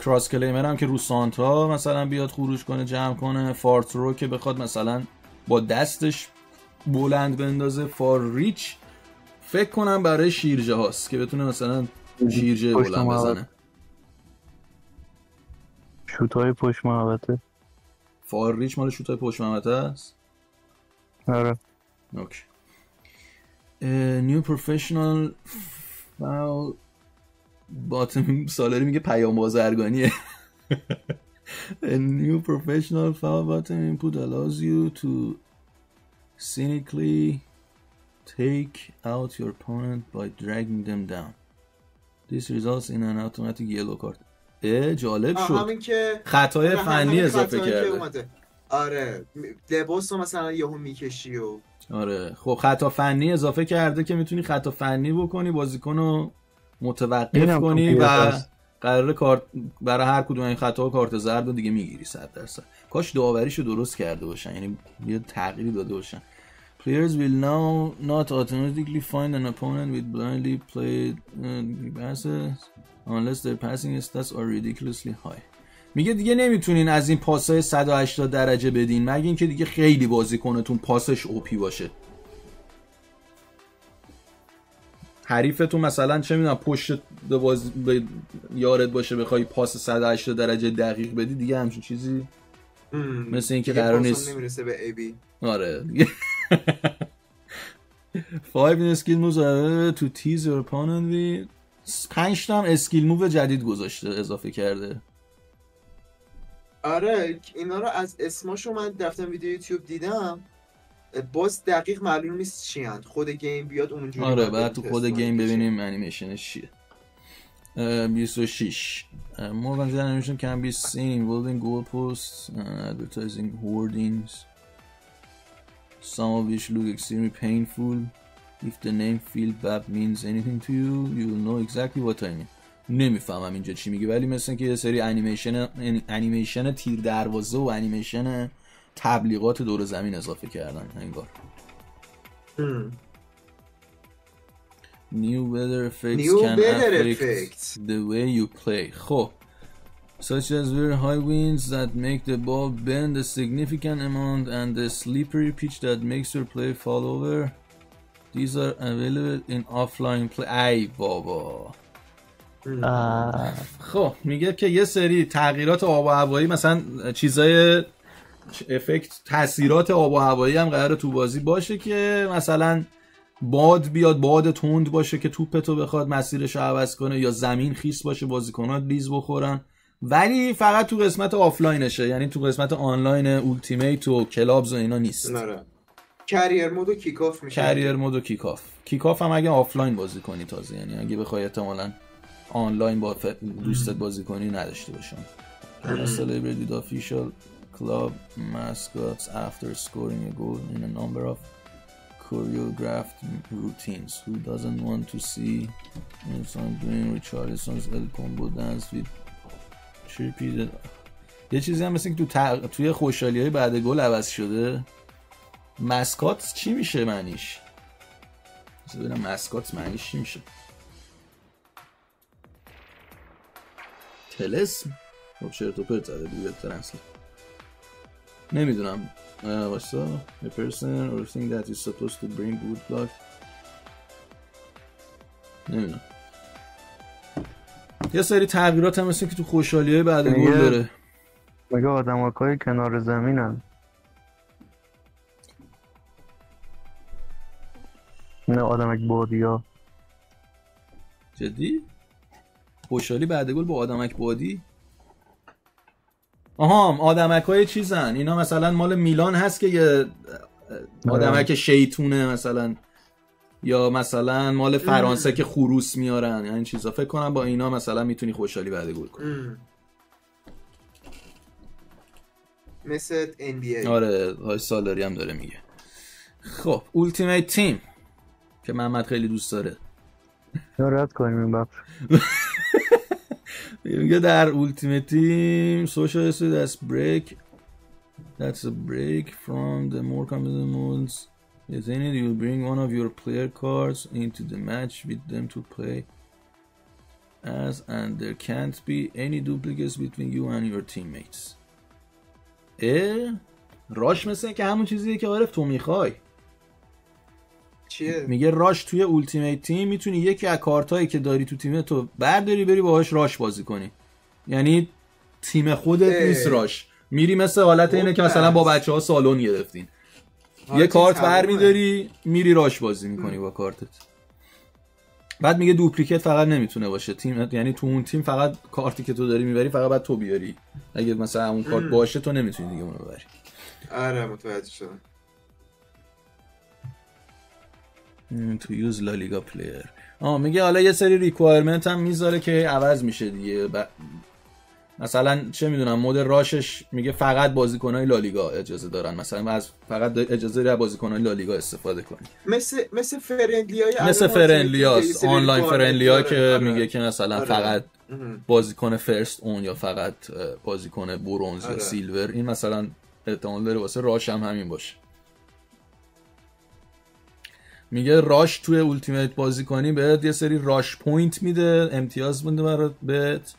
Speaker 1: کراس کلیمر هم که رو سانترا مثلا بیاد خروج کنه جمع کنه، فار ترو که بخواد مثلا با دستش بلند بندازه، فار ریچ فکر کنم برای شیرجه هاست که بتونه مثلا شیرجه بلند بزنه.
Speaker 3: شوتای پشت محوطه.
Speaker 1: فار ریچ مال شوتای پشت محوطه است.
Speaker 3: آره.
Speaker 1: اوکی. نیو پروفشنال فاول باتم سالاری میگه پیام بازرگانیه. A new professional foul bottom input allows you to cynically take out your opponent by dragging them down. This results in an automatic yellow card. جالب شد.
Speaker 2: همین که
Speaker 1: خطای فنی اضافه کرده.
Speaker 2: آره لباس رو مثلا یهو میکشی و
Speaker 1: آره خب خطا فنی اضافه کرده که میتونی خطا فنی بکنی، بازیکن رو متوقف کنی و قراره کارت برای هر کدوم این خطاها کارت زرد رو دیگه میگیری 100%. کاش داوریشو درست کرده باشن، یعنی یه تغییری داده باشن. Players will now not automatically find an opponent with blindly played passes unless their passing stats are ridiculously high. میگه دیگه نمیتونین از این پاسای 180 درجه بدین مگه اینکه دیگه خیلی بازیکنتون پاسش اوپی باشه. حریفتون مثلا چه میدونم پشت به یارت باشه بخوای پاس 180 درجه دقیق بدی، دیگه همچین چیزی مثل اینکه قرار نیست
Speaker 2: نمیرسه به ای بی.
Speaker 1: آره 5 skill moves to tease your opponent. 5 تا هم اسکیل موو جدید گذاشته اضافه کرده.
Speaker 2: آره اینا رو از اسماشو من رفتم ویدیو یوتیوب دیدم، باز دقیق معلوم نیست چی هن. خود گیم بیاد اونجوری.
Speaker 1: آره بعد تو خود گیم ببینیم انیمیشنش چیه. 26 more than animation can be seen involving goalposts advertising hoardings, some of which look extremely painful. If the name feel bad means anything to you, you will know exactly what I mean. نمیفهمم اینجا چی میگه، ولی مثل که یه سری انیمیشن تیر دروازه و انیمیشن تبلیغات دور زمین اضافه کردن انگار. New weather effects can affect the way you play. خب such as very high winds that make the ball bend a significant amount and the slippery pitch that makes your player fall over. These are available in offline play. ای بابا. خب میگه که یه سری تغییرات آب و هوایی مثلا چیزای افکت تاثیرات آب و هوایی هم قراره تو بازی باشه که مثلا باد بیاد، باد تند باشه که توپتو بخواد مسیرش رو عوض کنه، یا زمین خیس باشه بازیکن‌ها لیز بخورن، ولی فقط تو قسمت آفلاینشه، یعنی تو قسمت آنلاین اولتیمیت و کلابز و اینا نیست.
Speaker 2: نره کریر مود و کیک آف میشه.
Speaker 1: کریر مود و کیک آف هم اگه آفلاین بازی کنی تازه، یعنی اگه بخوای احتمالاً آنلاین با دوستت بازی کنی نداشته باشن. Celebrated official club mascots after scoring a goal in a number of choreographed routines. Who doesn't want to see someone doing Richarlison's El Combo dance with chirpy. یه چیزی هم مثل که توی خوشحالی‌های بعد گل عوض شده. مسکات چی میشه معنیش؟ ببینم مسکات معنیش چی میشه. تلسم؟ خب چرت و پرت زده دیگه ترنسلیت. نمیدونم. واسه a person or thing that is supposed to bring good luck. نمیدونم. یه سری تغییرات هم مثل که تو خوشحالی‌های بعد گل داره.
Speaker 3: مگه آدماکای کنار زمینن. نه آدمک بادیا.
Speaker 1: جدی؟ خوشحالی بعد گل با آدمک بادی؟ آها آدمک های چیزن اینا، مثلا مال میلان هست که یه آدمک شیطونه مثلا، یا مثلا مال فرانسه که خروس میارن، یعنی چیزا. فکر کنم با اینا مثلا میتونی خوشحالی بعد گل کنی.
Speaker 2: مثل NBA.
Speaker 1: آره های سالاری هم داره میگه. خب اولتیمیت تیم که محمد خیلی دوست داره
Speaker 3: رد کنیم این بخش.
Speaker 1: میگه در اولتیمیت تیم social that's a break from the more competitive modes. If any, you will bring one of your player cards into the match with them to play as, and there can't be any duplicates between you and your teammates. راش مثل که همون چیزیه که عارف تو میخوای.
Speaker 2: چیه؟
Speaker 1: میگه راش توی اولتیمیت تیم میتونی یکی از کارتایی که داری تو تیمت تو برداری بری باهاش راش بازی کنی، یعنی تیم خودت نیست راش، میری مثل حالت اینه که مثلا با بچه‌ها سالن گرفتین یه کارت برمیداری میری راش بازی میکنی با کارتت. بعد میگه دوپلیکیت فقط نمیتونه باشه تیم، یعنی تو اون تیم فقط کارتی که تو داری میبری فقط باید تو بیاری، اگه مثلا اون کارت باشه تو نمیتونی دیگه اونو ببری.
Speaker 2: آره متوجه شدم.
Speaker 1: to use La Liga player. میگه حالا یه سری ریکوایرمنت هم میذاره که عوض میشه دیگه. مثلا چه میدونم مود راشش میگه فقط بازیکن‌های لالیگا اجازه دارن، مثلا از فقط اجازه داری بازیکن‌های لالیگا استفاده کنی،
Speaker 2: مثل فرندلیای
Speaker 1: مثل فرندلیاس، آنلاین فرندلیا که میگه که مثلا فقط بازیکن فرست اون یا فقط بازیکن برنز یا سیلور. این مثلا احتمال داره واسه راش هم همین باشه. میگه راش توی التیمیت بازی کنی بهت یه سری راش پوینت میده، امتیاز میده برات بهت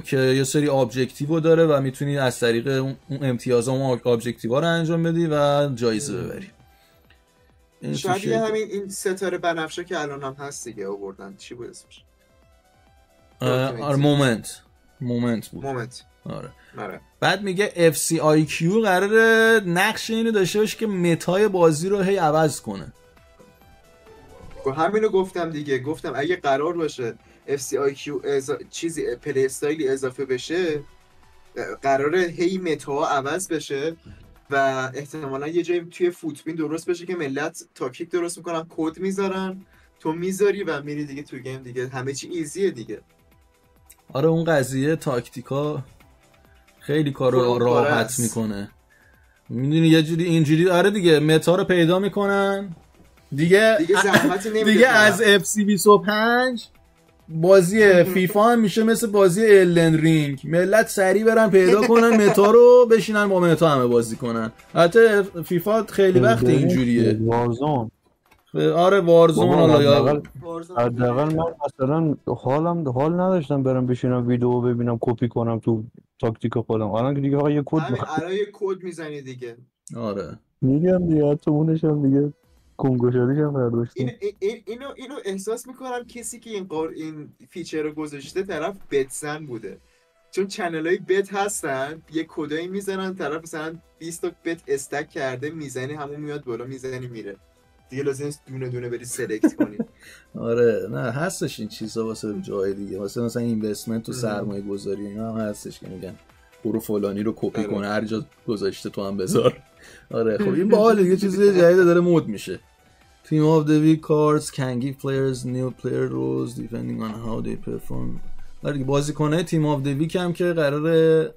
Speaker 1: که یه سری ابجکتیو داره و میتونی از طریق اون امتیازها اون ابجکتیوها رو انجام بدی و جایزه ببری.
Speaker 2: شاید همین این ستاره بنفشه که الان هم هست دیگه آوردن، چی بود اسمش؟
Speaker 1: مومنت بود. آره. بعد میگه FCIQ قراره نقش اینو داشته باشه که متای بازی رو هی عوض کنه.
Speaker 2: همینو گفتم دیگه، گفتم اگه قرار باشه FCIQ چیزی پلی استایلی اضافه بشه، قراره هی متا عوض بشه و احتمالا یه جایی توی فوتبین درست بشه که ملت تاکتیک درست میکنن، کد میذارن، تو میذاری و میری دیگه تو گیم دیگه، همه چی ایزیه دیگه.
Speaker 1: آره اون قضیه تاکتیکا خیلی کارو راحت میکنه. میدونی یه جوری اینجوری آره دیگه متا رو پیدا میکنن دیگه
Speaker 2: زحمتی نمیده.
Speaker 1: دیگه از FC25 بازی فیفا هم میشه مثل بازی ایلدن رینگ، ملت سریع برن پیدا کنن متا رو بشینن با متا همه بازی کنن. البته فیفا خیلی وقت اینجوریه.
Speaker 3: وارزون
Speaker 1: آره وارزون حالا یا
Speaker 3: حداقل من مثلا حال نداشتم برم بشینم ویدیو ببینم کپی کنم تو تاکتیک خودم. الان که دیگه فقط یه کد
Speaker 2: الان یه کد میزنی دیگه.
Speaker 1: آره
Speaker 3: میگم دیگه تو اونش هم دیگه کنگوشاریش هم برداشتیم.
Speaker 2: اینو احساس میکنم کسی که این فیچر رو گذاشته طرف بتزن بوده، چون چنل های بت هستن یه کدایی میزنن طرف مثلا 20 تا بت استک کرده میزنی همون میاد بالا میزنی میره دیگه، لازم دونه دونه بری سلکت کنی.
Speaker 1: آره نه هستش این چیزا واسه جای دیگه، واسه مثلا اینوستمنت و سرمایه گذاری اینا هم هستش که میگن برو فلانی رو کپی کنه هر جا گذاشته تو هم بذار. آره خب این باحال یه چیز جدید داره مود میشه. Team of the week cards can give players new player roles depending on how they perform. آره بازیکن‌های تیم آف دی ویک هم که قراره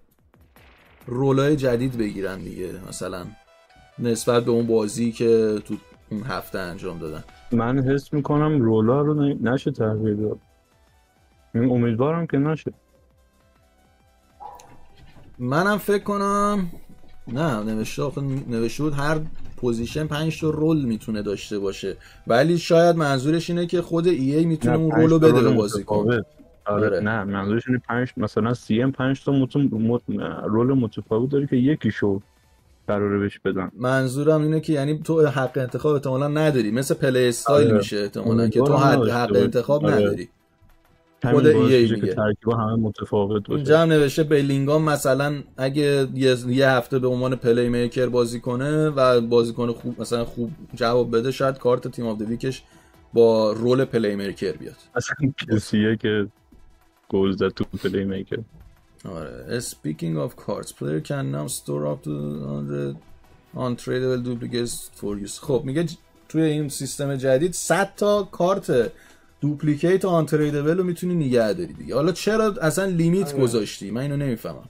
Speaker 1: رولای جدید بگیرن دیگه، مثلا نسبت به اون بازی که تو اون هفته انجام دادن.
Speaker 3: من حس میکنم رولا رو نشه تغییر داد. من امیدوارم که نشه.
Speaker 1: منم فکر کنم نه نوشته بود هر پوزیشن 5 تا رول میتونه داشته باشه، ولی شاید منظورش اینه که خود ای میتونه اون رولو بده به بازیکن.
Speaker 3: آره نه منظورش اینه 5 مثلا سی ام 5 تا رول متفاوت داره که یکیشو قراره بهش بدن.
Speaker 1: منظورم اینه که یعنی تو حق انتخاب احتمالاً نداری، مثل پلی استایل میشه احتمالاً که تو حق انتخاب نداری. خود ای میگه
Speaker 3: ترکیبا همه متفاوت باشه.
Speaker 1: اینجا هم نوشته بلینگام مثلا اگه یه هفته به عنوان پلی میکر بازی کنه و بازیکن خوب مثلا خوب جواب بده، شاید کارت تیم آف دی ویکش با رول پلی میکر بیاد.
Speaker 3: اصلا کسیه که گل زد تو پلی میکر.
Speaker 1: آره speaking of cards player can now store up to 100 untradeable duplicates for use. خب میگه توی این سیستم جدید 100 تا کارت دوپلیکیت و آنتریدبل رو میتونی نگه داری دیگه. حالا چرا اصلا لیمیت گذاشتی؟ من اینو نمیفهمم.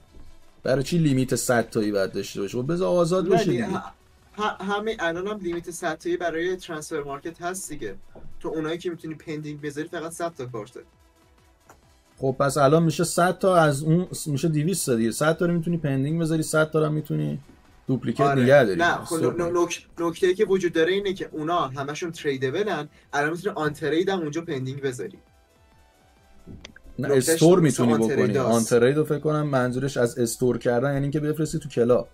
Speaker 1: برای چی لیمیت 100 تایی باید داشته باشه؟ بذار آزاد باشه دیگه.
Speaker 2: همه الان هم لیمیت 100 تایی برای ترانسفر مارکت هست دیگه. تو اونایی که میتونی پندینگ بذاری فقط 100 تا کارته.
Speaker 1: خب پس الان میشه 100 تا از اون میشه 200 تا دیگه. 100 تا رو میتونی پندینگ بذاری، 100 تا رو میتونی دوپلیکیت نگه داری.
Speaker 2: نه نکته‌ای که وجود داره اینه که اونا همشون تریدبلن، الان میتونی آن ترید هم اونجا پندینگ بذاری.
Speaker 1: نه استور میتونی بکنی. آن ترید رو فکر کنم منظورش از استور کردن یعنی اینکه بفرستی تو کلا.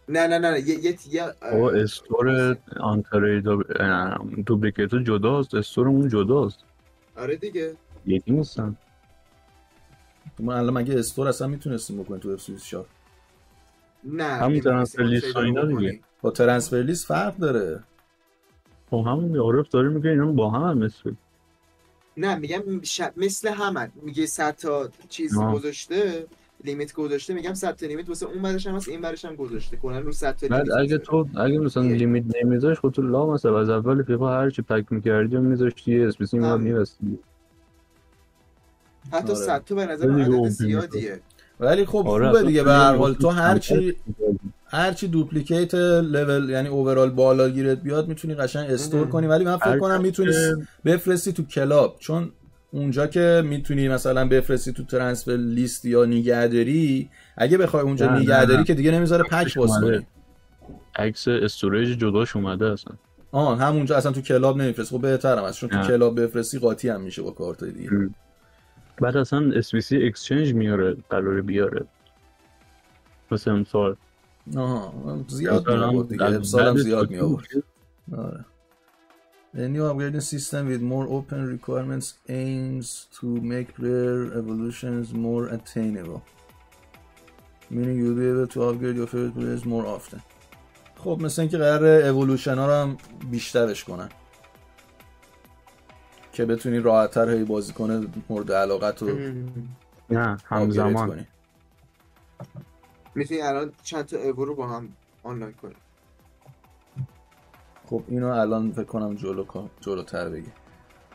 Speaker 2: نه یه
Speaker 3: استور آن ترید دوپلیکیت جداست، استورمون جداست.
Speaker 2: آره دیگه
Speaker 3: یکی نیستن.
Speaker 1: ما الان مگه استور اصلا میتونستیم بکنیم تو FC24؟
Speaker 2: نه
Speaker 3: همین ترانسفر لیست ها اینا دیگه.
Speaker 1: با ترانسفر لیست فرق داره.
Speaker 3: با همون عارف داره میگه اینا با هم مثل.
Speaker 2: نه میگم مثل همن. میگه 100 تا چیز گذاشته، لیمیت گذاشته، میگم 100 تا لیمیت واسه اون برش هم هست این برش هم گذاشته. کلا رو 100 تا لیمیت.
Speaker 3: اگه مثلا لیمیت نمیذاش خودت لا مثلا از اول فیفا هر چی پک می‌کردی و میذاشتی اسم این ما می‌رسید.
Speaker 2: حتی 100 تا به نظر عدد زیادیه.
Speaker 1: ولی خب خوبه دیگه. به هر حال تو هرچی دوپلیکیت لول یعنی اوورال بالا گیرت بیاد میتونی قشنگ استور کنی. ولی من فکر کنم میتونی بفرستی تو کلاب، چون اونجا که میتونی مثلا بفرستی تو ترانسفر لیست یا نگهداری، اگه بخوای اونجا نگهداری که دیگه نمیذاره پک باز کنی.
Speaker 4: عکس استوریج جداش اومده اصلا.
Speaker 1: همونجا اصلا تو کلاب نمیفرستی. خب بهترم است، چون تو کلاب بفرستی قاطی هم میشه با کارتای دیگه.
Speaker 4: بعد اصلا SBC اکسچنج میاره قراره بیاره مثلا امسال.
Speaker 1: زیاد میآورد دیگه، امسال هم زیاد میآورد. آره. A new upgrading system with more open requirements aims to make player evolutions more attainable, meaning you'll be able to upgrade your favorite players more often. خب مثل اینکه قراره اِوولوشن ها رو هم بیشترش کنن که بتونی راحت‌تر هی بازی کنه مورد علاقت رو
Speaker 4: نه همزمان
Speaker 2: میتونی الان چند تا ایو رو با هم آنلاین کنی.
Speaker 1: خب اینو الان فکر کنم جلوتر بگی.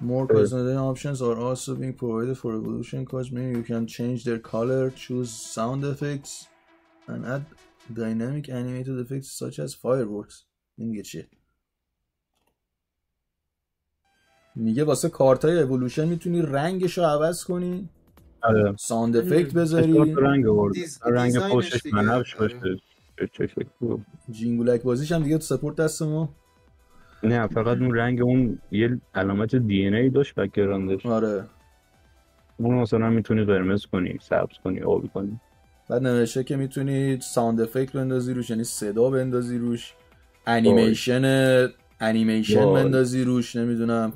Speaker 1: More personalization options are also being provided for evolution cards, meaning you can change their color, choose sound effects and add dynamic animated effects such as fireworks. این دیگه چیه؟ میگه واسه کارتای اِوولوشن میتونی رنگش رو عوض کنی، ساوند افکت بذاری،
Speaker 4: رنگ پوشش بنفش باشه،
Speaker 1: جینگولک بازیش هم دیگه تو سپورت دست ما.
Speaker 4: نه فقط اون رنگ اون یه علامت DNA داشت بک‌گراندش.
Speaker 1: آره
Speaker 4: اون مثلا میتونی قرمز کنی، سبز کنی، آبی کنی.
Speaker 1: بعد نوشته که میتونی ساوند افکت بندازی روش، یعنی صدا بندازی روش، انیمیشن بندازی روش، نمیدونم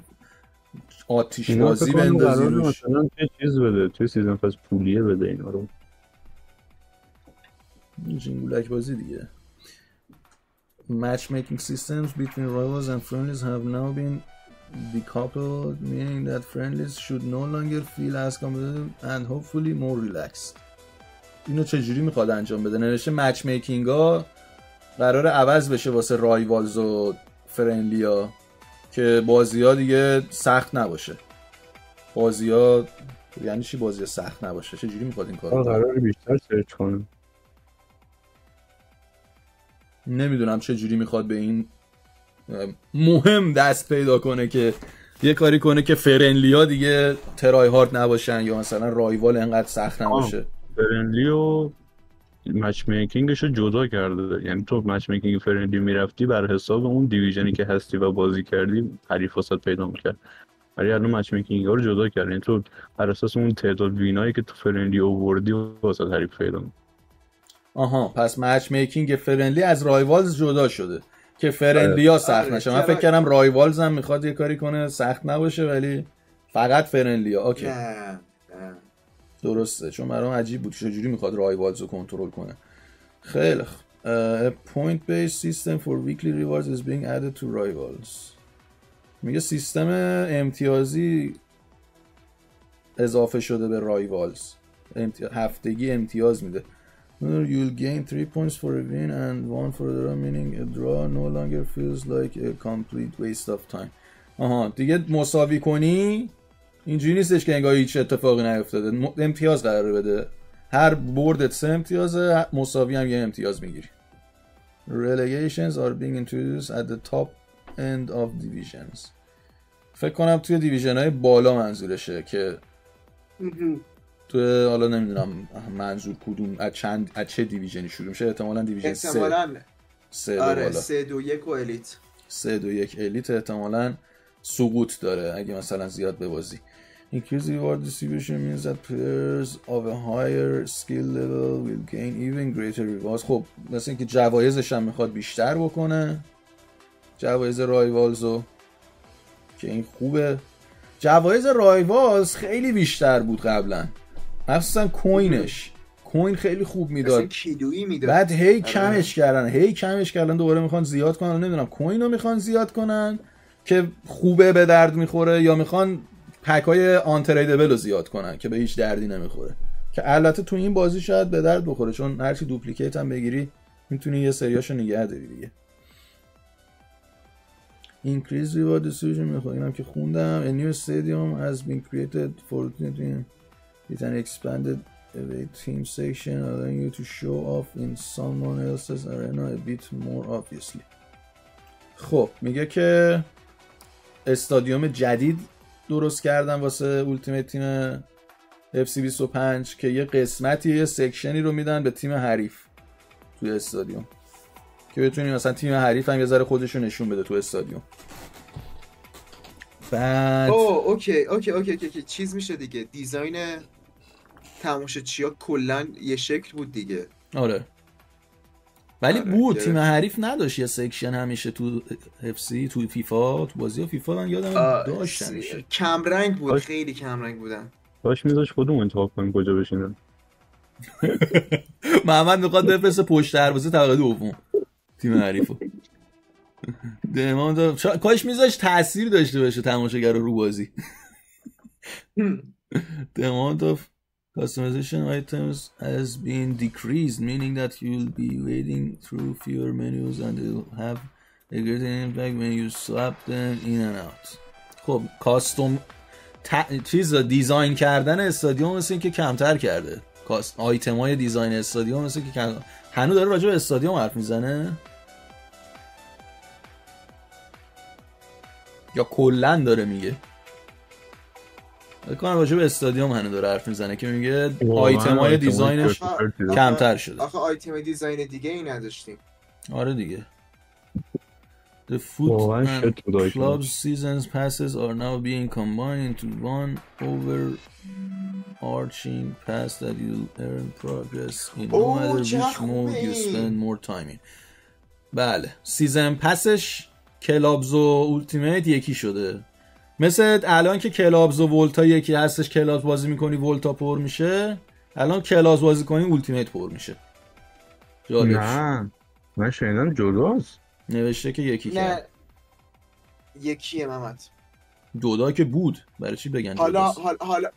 Speaker 1: آتیش بازی بندازی روش.
Speaker 4: مثلا چه چیز بده توی سیزن پس پولیه بده اینا رو.
Speaker 1: جینگولک بازی دیگه. Matchmaking systems between rivals and friendlies have now been decoupled, meaning that friendlies should no longer feel as competitive and hopefully more relaxed. اینو چجوری میخواد انجام بده؟ نوشته مچ میکینگ ها قراره عوض بشه واسه رایوالز و فرندلی ها که بازی ها دیگه سخت نباشه. بازی ها یعنی چی بازی سخت نباشه؟ چجوری میخواد این کارو کنه؟
Speaker 4: قراره بیشتر سرچ کنه.
Speaker 1: نمیدونم چه جوری میخواد به این مهم دست پیدا کنه که یه کاری کنه که فرندلی ها دیگه ترای هارد نباشن یا مثلا رایوال انقدر سخت نباشه.
Speaker 4: فرندلی و مچ میکینگش رو جدا کرده. یعنی تو مچ میکینگ فرندلی میرفتی بر حساب اون دیویژنی که هستی و بازی کردی حریف واسط پیدا میکرد. ولی الان مچ میکینگ ها رو جدا کرد. یعنی تو بر اساس اون تعداد وینایی که تو فرندلی آوردی واسط حریف پیدا می‌کنی.
Speaker 1: پس مچ میکینگ فرندلی از رایوالز جدا شده که فرندلی ها سخت نشه. من فکر کردم رایوالز هم میخواد یه کاری کنه سخت نباشه ولی فقط فرندلی ها. اوکی
Speaker 2: نه
Speaker 1: درسته، چون برام عجیب بود چجوری میخواد رایوالز رو کنترل کنه. خیلی A point-based system for weekly rewards is being added to rivals. میگه سیستم امتیازی اضافه شده به رایوالز. هفتگی امتیاز میده. You'll gain 3 points for a win and 1 for a draw, meaning a draw no longer feels like a complete waste of time. دیگه مساوی کنی اینجوری نیستش که انگار هیچ اتفاقی نیفتاده. امتیاز قراره بده. هر بردت 3 امتیازه، مساوی هم 1 امتیاز میگیری. Relegations are being introduced at the top end of divisions. فکر کنم توی دیویژن های بالا منظورشه که تو حالا نمیدونم منظور کدوم از چه دیویژنی شروع میشه. احتمالاً دیویژن 3
Speaker 2: آره 3 2 1 و الیت
Speaker 1: 3 2 1 الیت احتمالاً سقوط داره اگه مثلا زیاد ببازی. Increased reward distribution means that players of a higher skill level will gain even greater rewards. خب مثلا اینکه جوایزش هم میخواد بیشتر بکنه، جوایز رایوالزو، که این خوبه. جوایز رایوالز خیلی بیشتر بود قبلا، مخصوصا کوین خیلی خوب میداد،
Speaker 2: کیلویی میداد.
Speaker 1: بعد هی کمش کردن دوباره میخوان زیاد کنن. نمیدونم کوین رو میخوان زیاد کنن که خوبه به درد میخوره یا میخوان پکای آن تریدبل رو زیاد کنن که به هیچ دردی نمیخوره، که البته تو این بازی شاید به درد بخوره چون هرچی دوپلیکیت هم بگیری میتونی یه سریاشو نگه داری دیگه. Increase reward distribution میخوام اینم که خوندم. A new stadium has been created for with an expanded away team section allowing you to show off in someone else's arena a bit more obviously. خب میگه که استادیوم جدید درست کردن واسه اولتیمیت تیم FC25 که یه قسمتی یه سکشنی رو میدن به تیم حریف توی استادیوم که بتونی مثلا تیم حریف هم یه ذره خودش رو نشون بده تو استادیوم. بعد
Speaker 2: اوکی چیز میشه دیگه، دیزاین تماشاچی‌ها کلا یه شکل بود دیگه.
Speaker 1: آره ولی بود تیم حریف نداشت یه سکشن همیشه تو FC تو فیفا، تو بازی فیفا من یادم داشت همیشه
Speaker 2: کم رنگ بود، خیلی کم رنگ بودن.
Speaker 4: باش میذاش خودمون انتخاب کنیم کجا بشینن.
Speaker 1: محمد میخواد بفرسته پشت دروازه طبقه دوم تیم حریفو. کاش میذاش تأثیر داشته باشه تماشاگر رو بازی. The amount of customization items has been decreased, meaning that you'll be wading through fewer menus and they'll have a greater impact when you swap them in and out. خب کاستوم چیز دیزاین کردن استادیوم مثل این که کمتر کرده. آیتم های دیزاین استادیوم مثل که هنوز داره راجع به استادیوم حرف میزنه یا کلن داره میگه؟ بکنم راجع به استادیوم هنوز داره حرف میزنه که میگه آیتم های دیزاینش کمتر شده.
Speaker 2: آخه آیتم دیزاین دیگه ای نداشتیم.
Speaker 1: آره دیگه. The foot and club seasons passes are now being combined into one overarching pass that you earn progress in no matter which mode you spend more time in. بله سیزن پسش کلابز و اولتیمیت یکی شده، مثل الان که کلابز و ولتا یکی هستش، کلابز بازی میکنی ولتا پر میشه، الان کلابز بازی کنی اولتیمیت پر میشه.
Speaker 4: نه من شنیدم جداست،
Speaker 1: نوشته که یکی کرد.
Speaker 2: یکیه محمد.
Speaker 1: جدا که بود، برای چی بگن جداست؟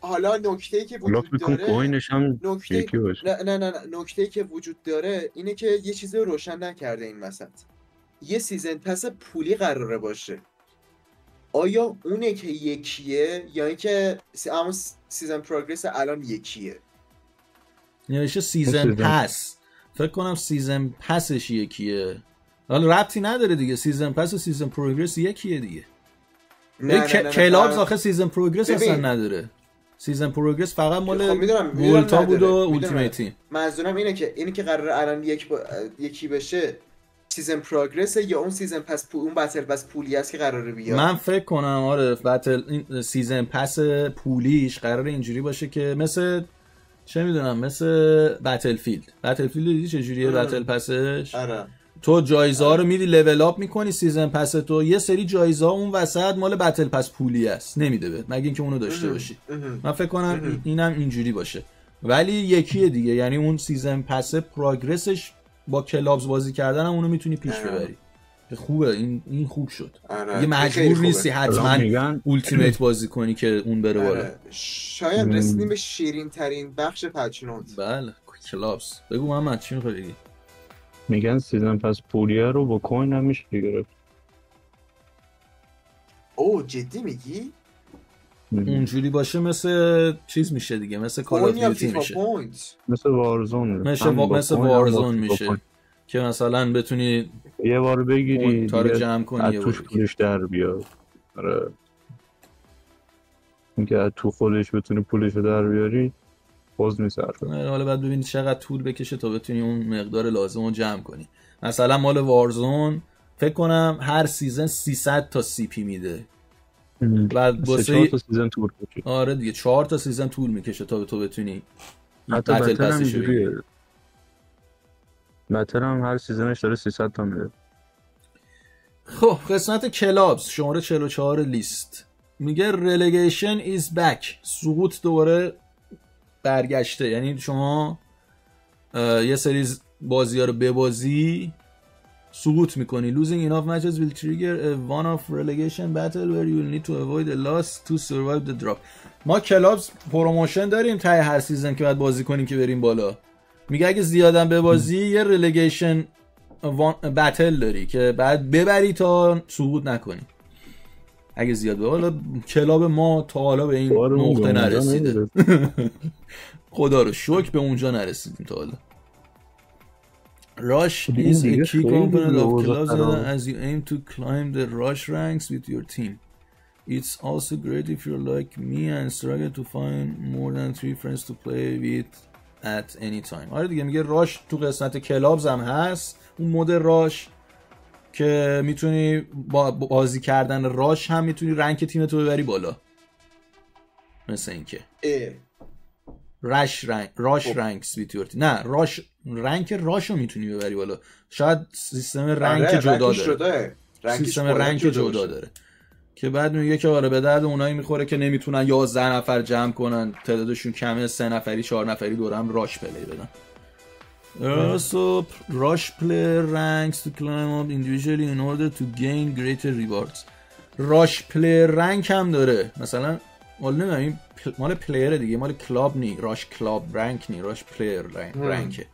Speaker 2: حالا نکته‌ای که وجود داره
Speaker 4: کوینش هم یکی باشه.
Speaker 2: نه نکته‌ای که وجود داره اینه که یه چیزی رو روشن نکرده این وسط. یه سیزن پس پولی قراره باشه. آیا اونه که یکیه یا اینکه اما سیزن پروگرس الان یکیه؟
Speaker 1: نوشته سیزن پس. فکر کنم سیزن پسش یکیه. حالا ربطی نداره دیگه، سیزن پس و سیزن پروگرس یکیه دیگه. کلابز آخه سیزن پروگرس اصلا نداره. سیزن پروگرس فقط مال ولتا بود و اولتیمیت تیم.
Speaker 2: منظورم اینه که قراره الان یکی بشه سیزن پروگرس یا اون سیزن پس اون بتل پس پولی است که قراره بیاد.
Speaker 1: من فکر کنم آره این سیزن پس پولیش قراره اینجوری باشه که مثل چه میدونم مثل بتلفیلد دیدی چه جوریه بتل پسش؟
Speaker 2: آره
Speaker 1: تو جایزه ها رو میدی لول اپ میکنی، سیزن پس تو یه سری جایزه ها اون وسط مال بتل پس پولی است نمیده بهت مگه اینکه اونو داشته باشی. من فکر کنم اینم اینجوری باشه، ولی یکیه دیگه، یعنی اون سیزن پس پروگرسش با کلابز بازی کردن هم اونو میتونی پیش ببری. خوبه این خوب شد. یه مجبور نیستی حتما اولتیمیت بازی کنی که اون بره بالا.
Speaker 2: شاید رسیدیم به شیرین ترین بخش پچ نوت.
Speaker 1: بله کلابز. بگو محمد چی میخوای بگی؟
Speaker 4: میگن سیزن پس پولیه رو با کوین هم میشه گرفت.
Speaker 2: اوه جدی میگی؟
Speaker 1: اونجوری باشه مثل چیز میشه دیگه، مثل کال آف دیوتی میشه،
Speaker 4: مثل وارزون
Speaker 1: مثل وارزون میشه که مثلا بتونی
Speaker 4: یه بار بگیری
Speaker 1: تا رو جمع کنی
Speaker 4: از توش پولش در بیاد. آره اینکه از تو خودش بتونی پولش در بیاری باز میصرفه.
Speaker 1: حالا بعد ببینید چقدر طول بکشه تا بتونی اون مقدار لازم رو جمع کنی. مثلا مال وارزون فکر کنم هر سیزن 300 تا سی پی میده. بعد واسه
Speaker 4: 4 تا سیزن طول میکشه.
Speaker 1: آره دیگه 4 تا سیزن طول میکشه تا تو بتونی
Speaker 4: حتی بتل هم اینجوریه. بتل هم هر سیزنش داره 300 تا میده.
Speaker 1: خب قسمت کلابز شماره 44 لیست میگه relegation is back. سقوط دوباره برگشته، یعنی شما یه سری بازی ها رو ببازی سقوط میکنی. losing enough matches will trigger a one-off relegation battle where you will need to avoid a loss to survive the drop. ما کلابز پروموشن داریم ته هر سیزن که باید بازی کنیم که بریم بالا. میگه اگه زیادم ببازی یه relegation battle داری که بعد ببری تا سقوط نکنی. اگه زیاد به حالا کلاب ما تا حالا به این نقطه نرسیده. خدا رو شکر به اونجا نرسیدیم تا حالا. Rush is a key component of clubs as you aim to climb the rush ranks with your team. It's also great if you're like me and struggle to find more than 3 friends to play with at any time. آره دیگه میگه راش تو قسمت کلابز هم هست، اون مود راش که میتونی با بازی کردن راش هم میتونی رنک تیمتو ببری بالا. مثل اینکه راش رنکس with your team. نه راش رنک راشو میتونی ببری بالا. شاید سیستم رنک جدا داره. سیستم رنک جدا داره که بعد میگه که آره به درد اونایی میخوره که نمیتونن 11 نفر جمع کنن، تعدادشون کمه، 3 نفری 4 نفری دور هم راش پلی بدن. Also rush player ranks to climb up individually in order to gain greater rewards. راش پلیر رنک هم داره. مثلا مال نمیدونم مال پلیر دیگه، مال کلاب نی، راش کلاب رنک نی، راش پلیر رنکه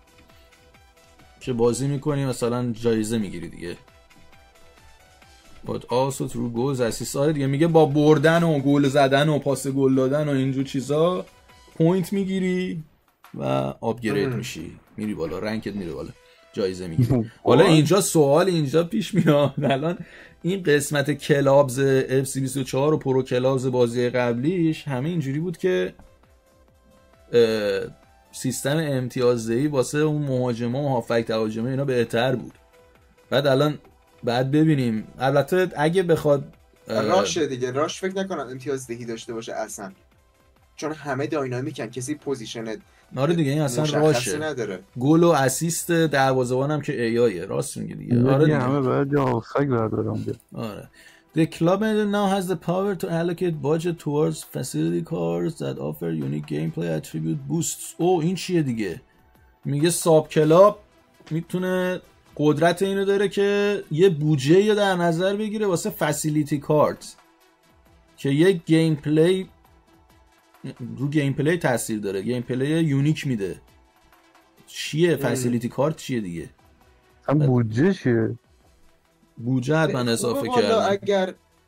Speaker 1: که بازی میکنی مثلا جایزه میگیری دیگه. But also through goals assist. آره دیگه میگه با بردن و گل زدن و پاس گل دادن و اینجور چیزا پوینت میگیری و آپگرید میشی، میری بالا، رنکت میره بالا، جایزه میگیری. حالا اینجا سوال اینجا پیش میاد، الان این قسمت کلابز FC24 و پرو کلابز بازی قبلیش همه اینجوری بود که سیستم امتیازدهی واسه اون مهاجما و هافک تهاجمه اینا بهتر بود. بعد الان بعد ببینیم، البته اگه بخواد
Speaker 2: راش دیگه، راش فکر نکنم امتیازدهی داشته باشه اصلا، چون همه داینامیکن، کسی پوزیشن
Speaker 1: آره دیگه این اصلا راشه
Speaker 2: نداره.
Speaker 1: گل و اسیست دروازه‌بان هم که ایایه، راست میگه دیگه. آره دیگه
Speaker 3: همه باید جا هافک بردارم.
Speaker 1: آره. The club now has the power to allocate budget towards facility cards that offer unique gameplay attribute boosts. او این چیه دیگه؟ میگه ساب کلاب میتونه قدرت اینو داره که یه بودجه یا در نظر بگیره واسه فسیلیتی کارت که یک گیم پلی رو گیم پلی تاثیر داره، گیم پلی یونیک میده. چیه فسیلیتی کارت چیه دیگه؟
Speaker 3: هم بودجه چیه؟
Speaker 1: بودجه حتما اضافه
Speaker 2: کردن.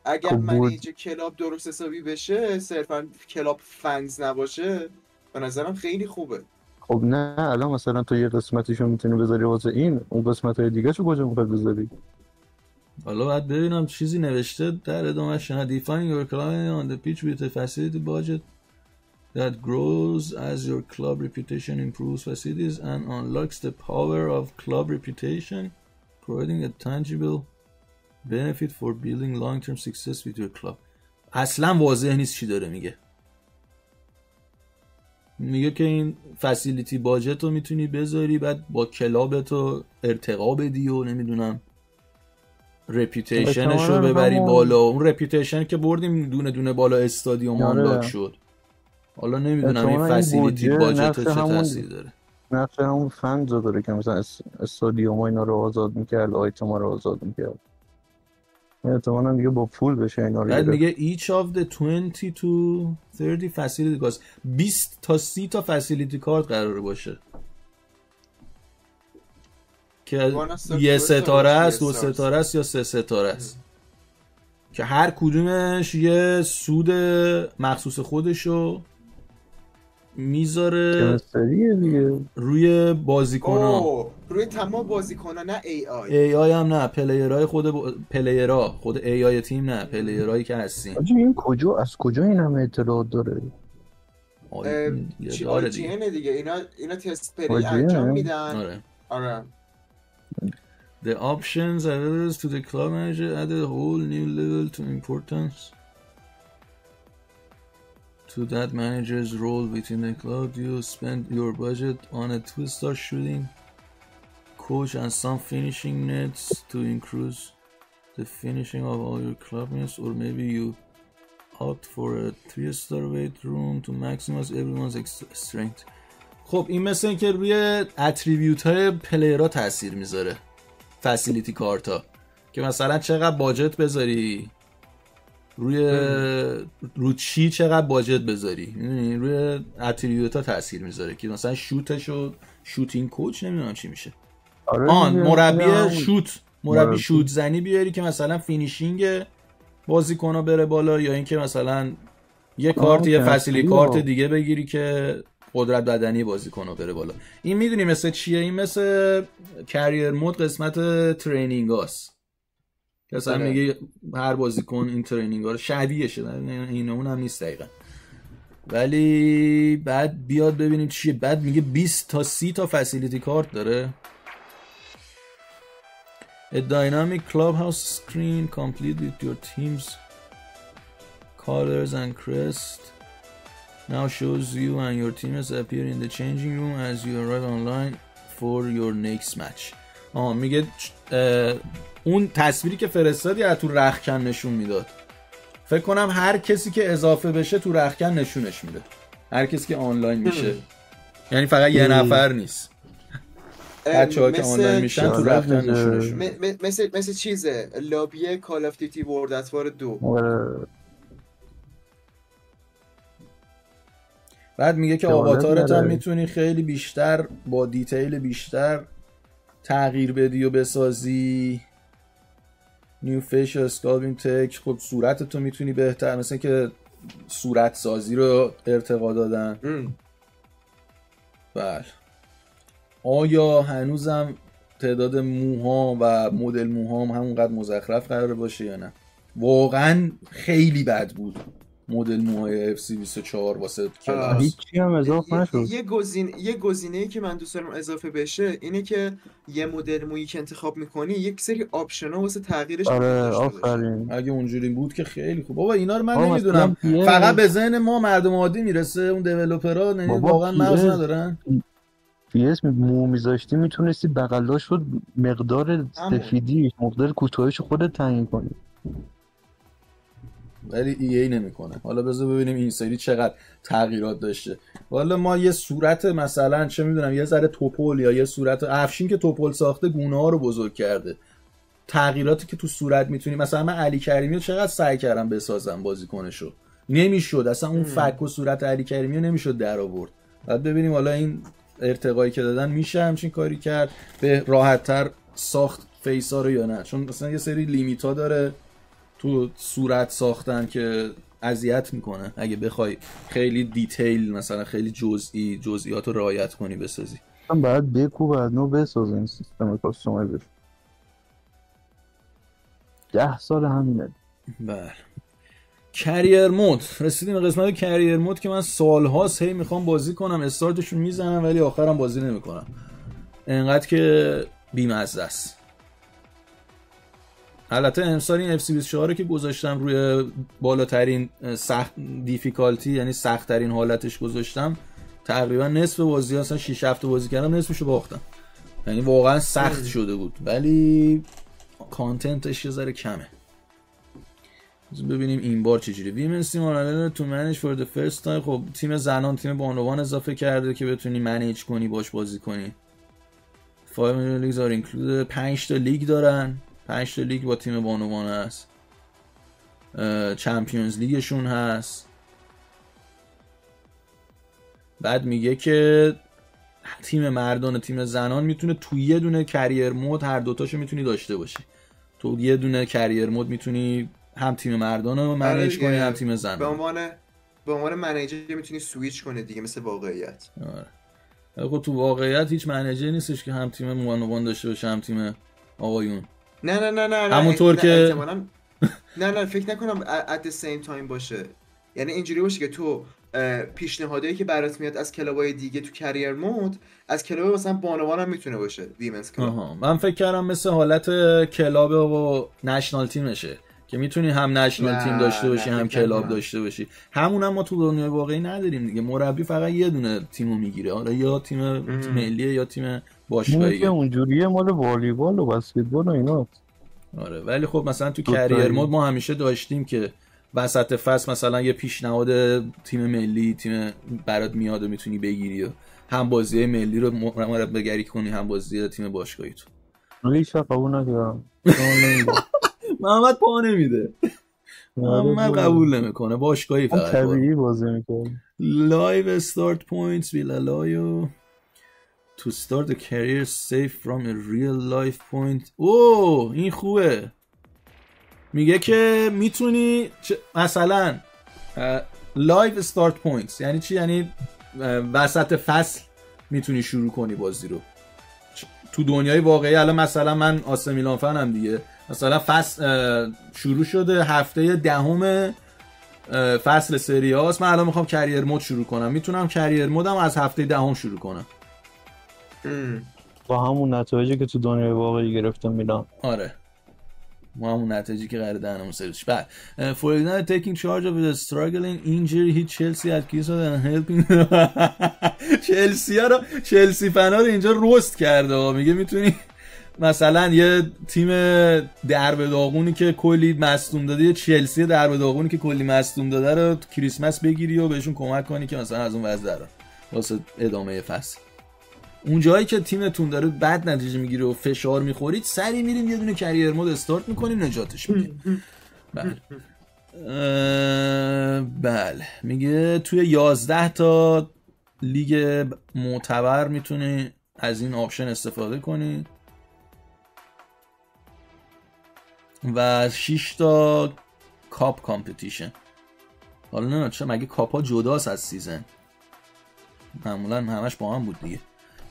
Speaker 2: اگر منیج کلاب درست حسابی بشه، صرفا کلاب فنز نباشه، به نظرم خیلی خوبه.
Speaker 3: خب نه الان مثلا تو یه قسمتیشو میتونی بذاری واسه این، اون قسمت‌های دیگه چو کجا میخوای بذاری؟
Speaker 1: حالا باید ببینم چیزی نوشته در ادامهش. Define your client on the pitch with a facility budget that grows as your club reputation improves facilities and unlocks the power of club reputation, providing a tangible benefit for building long-term success with your club. اصلا واضح نیست چی داره میگه. میگه که این فسیلیتی باجت رو میتونی بذاری، بعد با کلابتو ارتقا بدی و نمیدونم رپیوتیشنش رو ببری بالا. اون رپیوتیشن که بردیم دونه دونه بالا استادیوم آنلاک شد. حالا نمیدونم این فسیلیتی باجت چه تاثیر داره.
Speaker 3: نقش همون فنز داره که مثلا استادیوم اینا رو آزاد میکرد، آیتم ها رو آزاد میکرد. احتمالاً دیگه با پول بشه اینا رو.
Speaker 1: بعد میگه each of the 20 to 30 facility cards 20 تا 30 تا facility card قراره باشه که یه ستاره است، 2 ستاره است یا 3 ستاره است که هر کدومش یه سود مخصوص خودشو میذاره روی بازیکن‌ها،
Speaker 2: روی تمام بازیکن‌ها، نه ای
Speaker 1: آی هم نه، پلیرهای خود ای آی تیم نه، پلیرهایی که هستین.
Speaker 3: این از کجا این همه اطلاعات داره؟
Speaker 2: آره دیگه اینا تست پلی انجام میدن. آره.
Speaker 1: The options available to the club manager add a whole new level to importance to that manager's role within the club. You spend your budget on a 2-star shooting coach and some finishing nets to increase the finishing of all your club mates, or maybe you opt for a 3-star weight room to maximize everyone's strength. خب این مثل این که روی اتریبیوت های پلیرها تاثیر میذاره فسیلیتی کارتا، که مثلا چقدر باجت بذاری روی چی، چقدر باجت بذاری، روی اتریبیوت ها تاثیر میذاره که مثلا شوتشو شوتینگ کوچ نمیدونم چی میشه. مربی شوت زنی بیاری که مثلا فینیشینگ بازیکن‌ها بره بالا، یا اینکه مثلا یه کارت یه فسیلی کارت دیگه بگیری که قدرت بدنی بازیکن‌ها بره بالا. این میدونی مثل چیه؟ این مثل کریر مود قسمت ترینینگ هاست که مثلا میگه هر بازیکن این ترینینگ ها رو شبیهشه، این اون هم نیست دقیقا، ولی بعد بیاد ببینیم چیه. بعد میگه 20 تا 30 تا فسیلیتی کارت داره. A dynamic clubhouse screen complete with your team's colors and crest now shows you and your teammates appear in the changing room as you arrive online for your next match. میگه اون تصویری که فرستادی از تو رختکن نشون میداد. فکر کنم هر کسی که اضافه بشه تو رختکن نشونش میده، هر کسی که آنلاین میشه. یعنی فقط یه نفر نیست، بچه‌ها که آنلاین میشن تو رختکن نشونش میده.
Speaker 2: مثل چیزه لابی کال آف دیوتی ورلد ات وار 2.
Speaker 1: بعد میگه که آواتارت هم میتونی خیلی بیشتر با دیتیل بیشتر تغییر بدی و بسازی. نیو فیشل اسکالپینگ تک، خب صورتتو میتونی بهتر، مثلا که صورت سازی رو ارتقا دادن. بله. آیا هنوزم تعداد موها و مدل موها همونقدر مزخرف قراره باشه یا نه؟ واقعا خیلی بد بود مدل موهای FC24 واسه کلاس.
Speaker 3: هیچی هم اضافه نشد.
Speaker 2: یه گزینه‌ای که من دوست دارم اضافه بشه اینه که یه مدل مویی که انتخاب می‌کنی یک سری آپشن‌ها واسه تغییرش
Speaker 3: آفرین.
Speaker 1: اگه اونجوری بود که خیلی خوب. بابا اینا رو من نمیدونم، فقط به ذهن ما مردم عادی میرسه، اون دیولپرها واقعا مغز ندارن.
Speaker 3: PS مو میذاشتی میتونستی بغلاش رو مقدار سفیدی مقدار کوتاهیش خودت تعیین کنی،
Speaker 1: ولی ای نمیکنه. حالا بذار ببینیم این سری چقدر تغییرات داشته. والا ما یه صورت مثلا چه میدونم یه ذره توپل یا یه صورت افشین که توپل ساخته گونه ها رو بزرگ کرده. تغییراتی که تو صورت میتونی، مثلا من علی کریمی رو چقدر سعی کردم بسازم بازیکنشو، نمیشد اصلا. اون فک و صورت علی کریمی رو نمیشد در آورد. بعد ببینیم حالا این ارتقایی که دادن میشه همچین کاری کرد به راحت تر ساخت فیسا رو یا نه، چون مثلا یه سری لیمیت ها داره تو صورت ساختن که اذیت میکنه اگه بخوای خیلی دیتیل مثلا خیلی جزئیات رو رعایت کنی بسازی.
Speaker 3: من باید بکوب از نو بسازن سیستم کاستومایزش. 10 سال همینه.
Speaker 1: بله. کریر مود، رسیدیم به قسمت کریر مود که من سالهاست هی میخوام بازی کنم، استارتشون میزنم ولی آخرم بازی نمیکنم، انقدر که بی‌مزه است. البته امسال این FC24 که گذاشتم روی بالاترین سخت دیفیکالتی، یعنی سخت ترین حالتش گذاشتم، تقریبا نصف بازی ها، اصلا 6 هفته بازی کردم نصفشو باختم، یعنی واقعا سخت شده بود، ولی کانتنتش یه ذره کمه. ببینیم این بار چجوری. ویمنز تیم آنلاین تو منیج فور د فرست تایم. خب تیم زنان تیم بانوان اضافه کرده که بتونی منیج کنی باش بازی کنی. 5 میلیون لیگز آر اینکلود. 5 تا لیگ دارن، 5 تا لیگ با تیم بانوان هست، چمپیونز لیگشون هست. بعد میگه که تیم مردان و تیم زنان میتونه توی یه دونه کریر مود هر دوتاشو میتونی داشته باشی. تو یه دونه کریر مود میتونی هم تیم مردان رو منیج کنی هم تیم زنان.
Speaker 2: به عنوان منیجر میتونی سویچ کنی دیگه، مثل واقعیت.
Speaker 1: آره. خب تو واقعیت هیچ منیجر نیستش که هم تیم بانوان داشته باشه هم تیم آقایون.
Speaker 2: نه
Speaker 1: همونطور که
Speaker 2: نه فکر نکنم at the same time باشه. یعنی اینجوری باشه که تو پیشنهادایی که برات میاد از کلابای دیگه تو کریر مود، از کلاب مثلا بانوان هم میتونه باشه، ویمنز کلاب.
Speaker 1: من فکر کردم مثل حالت کلاب و نشنال تیمشه که میتونی هم نشنال تیم داشته باشی هم کلاب داشته باشی. همون هم ما تو دنیای واقعی نداریم دیگه. مربی فقط یه دونه تیمو میگیره، حالا یا تیم ملیه یا تیم باشگاهیه.
Speaker 3: اونجوریه مال والیبال و بسکتبال و اینا.
Speaker 1: آره، ولی خب مثلا تو کریر مود ما همیشه داشتیم که وسط فصل مثلا یه پیشنهاد تیم ملی تیم برات میاد و میتونی بگیری و هم بازی ملی رو مربیگری کنی هم بازی تیم باشگاهی تو.
Speaker 3: هیچ قبول نکردم.
Speaker 1: محمد پا نمیده. محمد قبول نمیکنه، باشگاهی فقط
Speaker 3: طبیعی بازی میکنه.
Speaker 1: Live start points will allow you to start a career safe from a real life point. اوه این خوبه. میگه که میتونی مثلا لایو استارت پوینتس یعنی چی؟ یعنی وسط فصل میتونی شروع کنی بازی رو. تو دنیای واقعی الان مثلا من آسه میلان فنم دیگه، مثلا فصل شروع شده هفته 10 فصل سری آست، من الان میخوام کریر مود شروع کنم، میتونم کریر مودم از هفته 10 شروع کنم
Speaker 3: با همون نتایجی که تو دنیای واقعی گرفتم میلان.
Speaker 1: آره ما همون نتایجی که قراره دهنمون سروش. بعد for example taking charge of the struggling injury hit Chelsea at Kisa and helping چلسی فنا رو اینجا روست کرده. میگه میتونی مثلا یه تیم درب داغونی که کلی مصدوم داده، یه چلسی درب داغونی که کلی مصدوم داده رو تو کریسمس بگیری و بهشون کمک کنی که مثلا از اون وضع درن واسه ادامه فصل. اون جایی که تیمتون داره بد نتیجه میگیره و فشار میخورید، سری میریم یه دونه کریر مود استارت میکنیم نجاتش میدیم. بله میگه توی 11 تا لیگ معتبر میتونی از این آپشن استفاده کنی و 6 تا کاپ کامپتیشن. حالا نه چه مگه کاپا جداست از سیزن؟ معمولا همش با هم بود دیگه.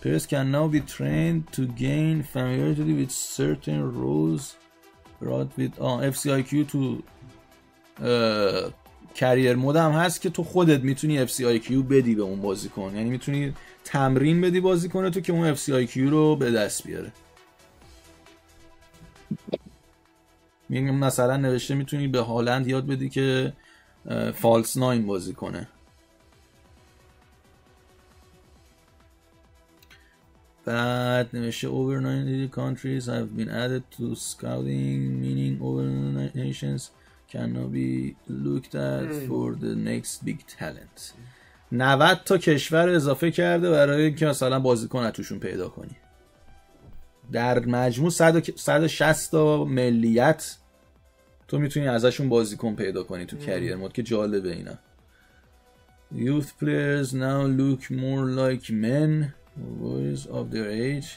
Speaker 1: Players can now be trained to gain familiarity with certain rules brought with FCIQ تو کریر مود هم هست که تو خودت میتونی FCIQ بدی به اون بازیکن، یعنی میتونی تمرین بدی بازیکن تو که اون FCIQ رو به دست بیاره. میگم مثلا نوشته میتونی به هالند یاد بدی که فالس 9 بازی کنه. بعد نوشته over 90 countries have been added to scouting, meaning over nations cannot be looked at for the next big talent. 90 تا کشور اضافه کرده برای اینکه مثلا بازیکن از توشون پیدا کنی. در مجموع 160 تا ملیت تو میتونی ازشون بازیکن پیدا کنی تو کریر مود که جالبه اینا. Youth players now look more like men boys of their age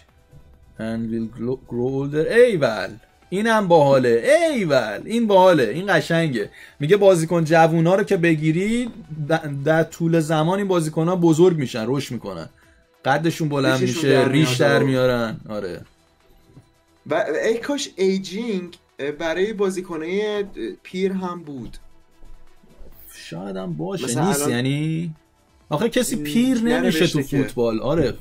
Speaker 1: and will grow older. ایول اینم باحاله. ایول این باحاله، این قشنگه. میگه بازیکن جوونا رو که بگیری در طول زمان این بازیکن‌ها بزرگ میشن، رشد میکنن، قدشون بلند میشه، ریش در میارن. آره
Speaker 2: و ای کاش ایجینگ برای بازیکنای پیر هم بود.
Speaker 1: شاید هم باشه، نیست یعنی آخه کسی پیر نمیشه تو فوتبال. آره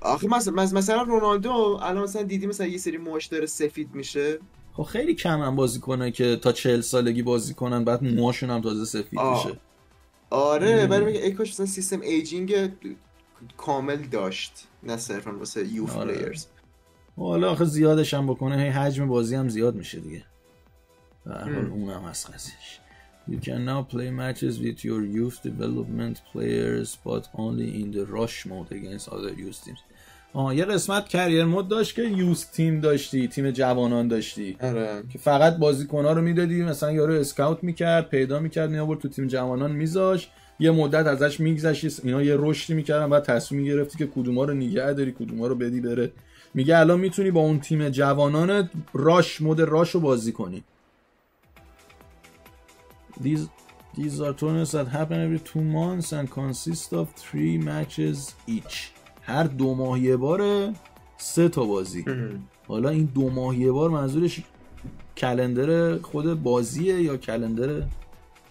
Speaker 2: آخه مثلا رونالدو الان مثلا دیدی مثلا یه سری موهاش داره سفید میشه.
Speaker 1: خب خیلی کم هم بازی کنه که تا 40 سالگی بازی کنن بعد موهاشون هم تازه سفید میشه.
Speaker 2: آره ولی میگه ای کاش مثلا سیستم ایجینگ کامل داشت، نه صرفا واسه یوف پلیرز.
Speaker 1: حالا آخه زیادش هم بکنه هی حجم بازی هم زیاد میشه دیگه. به هر حال اونم هست قضیهش. You can now play matches with your youth development players but only in the rush mode against other youth teams. یه قسمت کریر مود داشت که یوز تیم داشتی، تیم جوانان داشتی که فقط بازیکن‌ها رو میدادی، مثلا یارو اسکاوت میکرد، پیدا میکرد، میآورد تو تیم جوانان میذاش، یه مدت ازش میگذشت، اینا یه رشدی میکردن، بعد تصمیم میگرفتی که کدوما رو نگه داری کدوما رو بدی بره. میگه الان میتونی با اون تیم جوانان راش مود راش رو بازی کنی. These are tournaments that happen every 2 months and consist of 3 matches each. هر 2 ماه یه بار 3 تا بازی. حالا این 2 ماه یه بار منظورش کلندر خود بازیه یا کلندر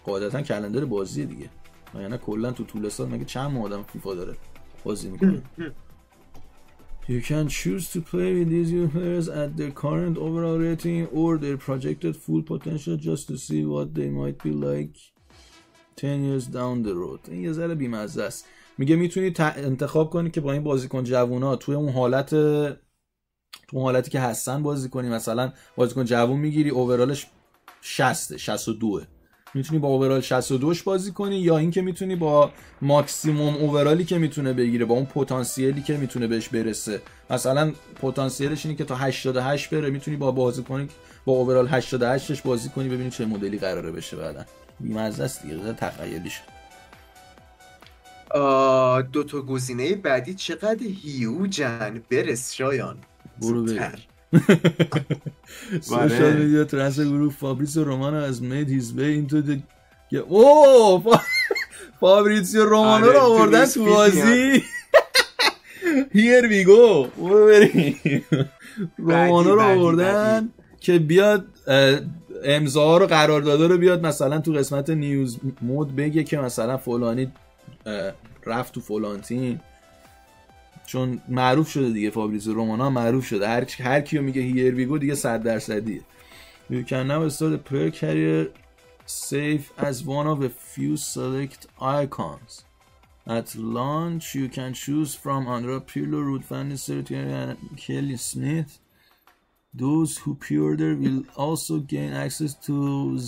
Speaker 1: قاعدتا کلندر بازیه دیگه، یعنی کلا تو طول سال مگه چند ماه آدم فیفا داره بازی میکنه. You can choose to play with these youth players at their current overall rating or their projected full potential just to see what they might be like 10 years down the road. این یه ذره بی‌مزه است. میگه میتونی انتخاب کنی که با این بازیکن جوونا توی اون حالتی که هستن بازی کنی. مثلا بازیکن جوون میگیری اوورالش 62 میتونی با اوورال 62 بازی کنی، یا اینکه میتونی با ماکسیموم اوورالی که میتونه بگیره، با اون پتانسیلی که میتونه بهش برسه، مثلا پتانسیلش اینه که تا 88 بره، میتونی با بازیکن با اوورال 88ش بازی کنی ببینی چه مدلی قراره بشه بعدا. بی‌مزه است دیگه، تخیلیش.
Speaker 2: 2 تا گزینه بعدی چقدر هیوجن. برس شایان
Speaker 1: برو Social media transfer group Fabrizio Romano has made his way into the اوه فابریزیو رومانو رو آوردن تو بازی. Here we go. رومانو رو آوردن که بیاد امضا رو قرارداد رو بیاد مثلا تو قسمت نیوز مود بگه که مثلا فلانی رفت تو فلان تیم، چون معروف شده دیگه. فابریزیو رومانو معروف شده، هر کیو میگه هیر وی گو دیگه 100%. You can now start a player career safe as one of a few select icons. At launch, you can choose from Andrea Pirlo, Ruud van Nistelrooy, and Kelly Smith. Those who pre-order will also gain access to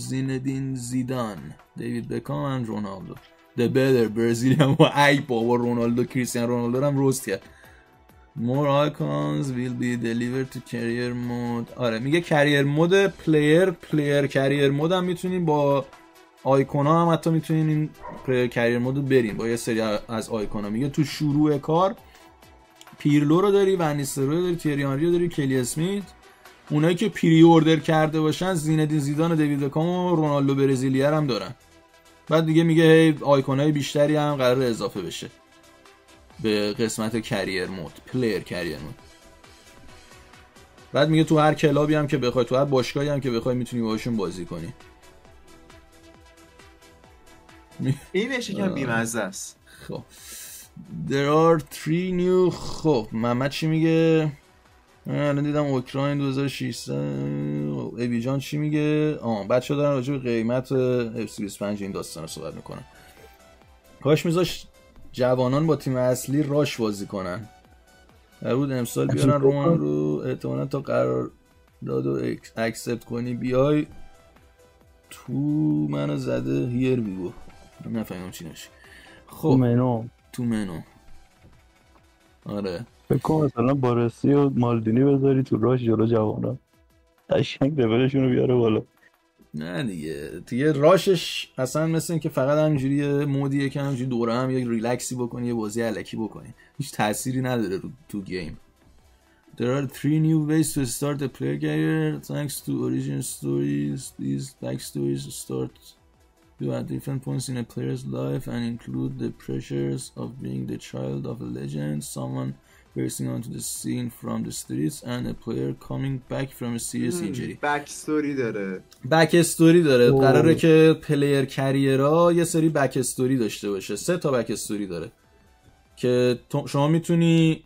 Speaker 1: Zinedine Zidane, David Beckham, and Ronaldo. The better Brazilian. ای بابا رونالدو کریستیانو رونالدو هم روست کرد. More icons will be delivered to career mode. آره میگه کریر مود پلیر کریر مود هم میتونین با آیکونا هم حتی میتونین این پلیر کریر مود رو برین با یه سری از آیکونا. میگه تو شروع کار پیرلو رو داری، ون نیستلروی رو داری، تیری آنری رو داری، کلی اسمیت. اونایی که پری اوردر کرده باشن زینedine زیدان و دیوید بکام و رونالدو برزیلیر هم دارن. بعد دیگه میگه آیکونای بیشتری هم قرار اضافه بشه به قسمت کریر مود، پلیر کریر مود. بعد میگه تو هر کلابی هم که بخوای، تو هر باشگاهی هم که بخوای میتونی باهاشون بازی کنی.
Speaker 2: اینش یکم بی‌مزه است.
Speaker 1: خب there are 3 new. خب محمد چی میگه؟ الان دیدم اوکراین 2600. ابی جان چی میگه؟ بچه‌ها دارن راجع به قیمت F25 این داستانا صحبت میکنن. کاش میذاش جوانان با تیم اصلی راش بازی کنن. قرار امسال بیارن رومان رو احتمالاً تا قرار دادو اکسپت کنی بیای تو منو زده هیر بیگو. نفهمیدم چی نشی. خب تو منو آره
Speaker 3: فکر کنم مثلا بارسی و مالدینی بذاری تو راش جلو جوانا قشنگ لولشون رو بیاره بالا.
Speaker 1: نه دیگه راشش اصلا مثل این که فقط همینجوری مودیه که همینجوری دوره هم یک ریلکسی بکنی، یه بازی الکی بکنی، هیچ تأثیری نداره تو گیم. There are 3 new ways to start a player career thanks to origin stories. These backstories start you at different points in a player's life and include the pressures of being the child of a legend, someone bursting onto the scene from the streets, and a player coming back from a serious injury.
Speaker 2: بک استوری داره.
Speaker 1: قراره که پلیر کریرها یه سری بک استوری داشته باشه. 3 تا بک استوری داره که شما میتونی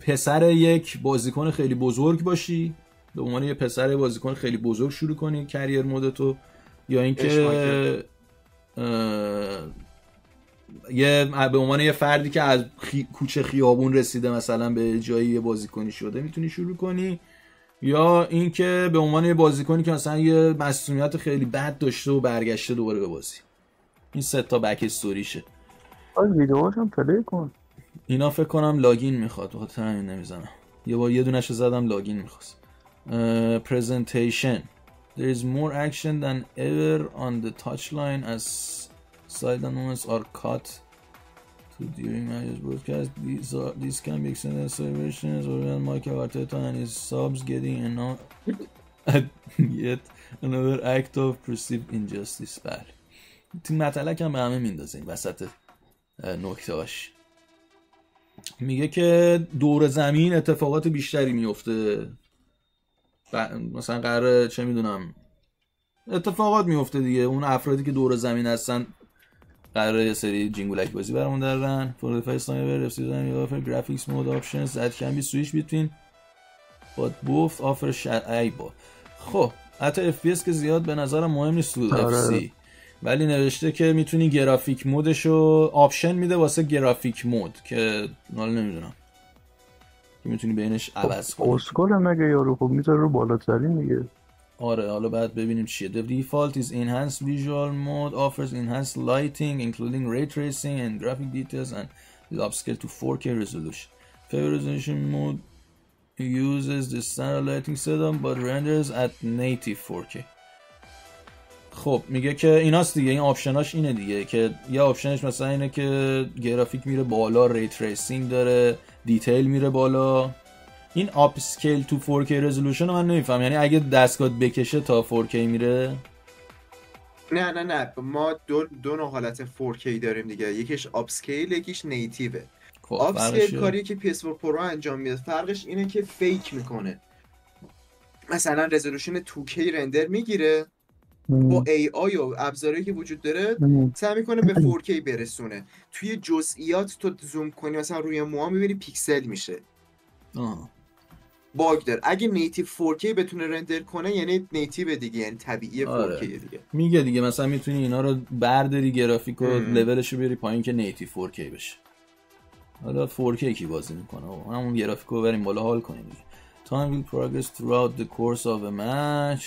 Speaker 1: پسر یک بازیکن خیلی بزرگ باشی، به عنوان یه پسر بازیکن خیلی بزرگ شروع کنی کریر مودتو، یا اینکه به عنوان یه فردی که از کوچه خیابون رسیده مثلا به جایی یه بازیکنی شده میتونی شروع کنی، یا اینکه به عنوان یه بازیکنی که مثلا یه مسئولیت خیلی بد داشته و برگشته دوباره به بازی. این 3 تا بک استوریشه.
Speaker 3: ویدیوهاشم پلی کن.
Speaker 1: اینا فکر کنم لاگین میخواد، بخاطر همین نمیزنم. یه دونه‌شو زدم لاگین میخواست. Presentation. There is more action than ever on the touchline as silent moments are cut to during matches broadcast. These can be extended celebrations or when Michael Arteta and his subs getting yet another act of perceived injustice. بله. تیم مطلق هم به همه میندازه این وسط نکتهاش. میگه که دور زمین اتفاقات بیشتری میفته، مثلا قراره چه میدونم اتفاقات میفته دیگه. اون افرادی که دور زمین هستن قراره یه سری جینگولک بازی برامون دارن. For the first time ever, you offer graphics mode options that can be switched between but both offer خب حتی FPS که زیاد به نظرم مهم نیست تو FC، ولی نوشته که میتونی گرافیک مودشو آپشن میده واسه گرافیک مود که حالا نمیدونم که میتونی بینش عوض کنی.
Speaker 3: اسکول مگه یارو خب میذاره رو بالاترین دیگه.
Speaker 1: آره حالا بعد ببینیم چیه. The default is enhanced visual mode offers enhanced lighting including ray tracing and graphic details and is upscaled to 4K resolution. Favor resolution mode uses the standard lighting setup but renders at native 4K. خب میگه که ایناست دیگه، این آپشناش اینه دیگه که یه آپشنش مثلا اینه که گرافیک میره بالا، ری تریسینگ داره، دیتیل میره بالا، این آپسکیل تو 4K رزولوشن رو من نمیفهم، یعنی اگه دستگاه بکشه تا 4K میره؟
Speaker 2: نه ما دو نوع حالت 4K داریم دیگه، یکیش آپسکیل یکیش نیتیوه. آپسکیل کاریه که PS4 پرو انجام میده، فرقش اینه که فیک میکنه، مثلا رزولوشن 2K رندر میگیره با AI و ابزاری که وجود داره سعی میکنه به 4K برسونه. توی جزئیات تو زوم کنی مثلا روی موها میبینی پیکسل میشه، باگ داره. اگه نیتیو 4K بتونه رندر کنه یعنی نیتیو دیگه، یعنی طبیعی 4K دیگه.
Speaker 1: میگه دیگه مثلا میتونی اینا رو برداری گرافیک و لولش رو بیاری پایین که نیتیو 4K بشه. حالا 4K کی بازی میکنه؟ همون گرافیک رو بریم بالا حال کنیم دیگه. Time will progress throughout the course of a match.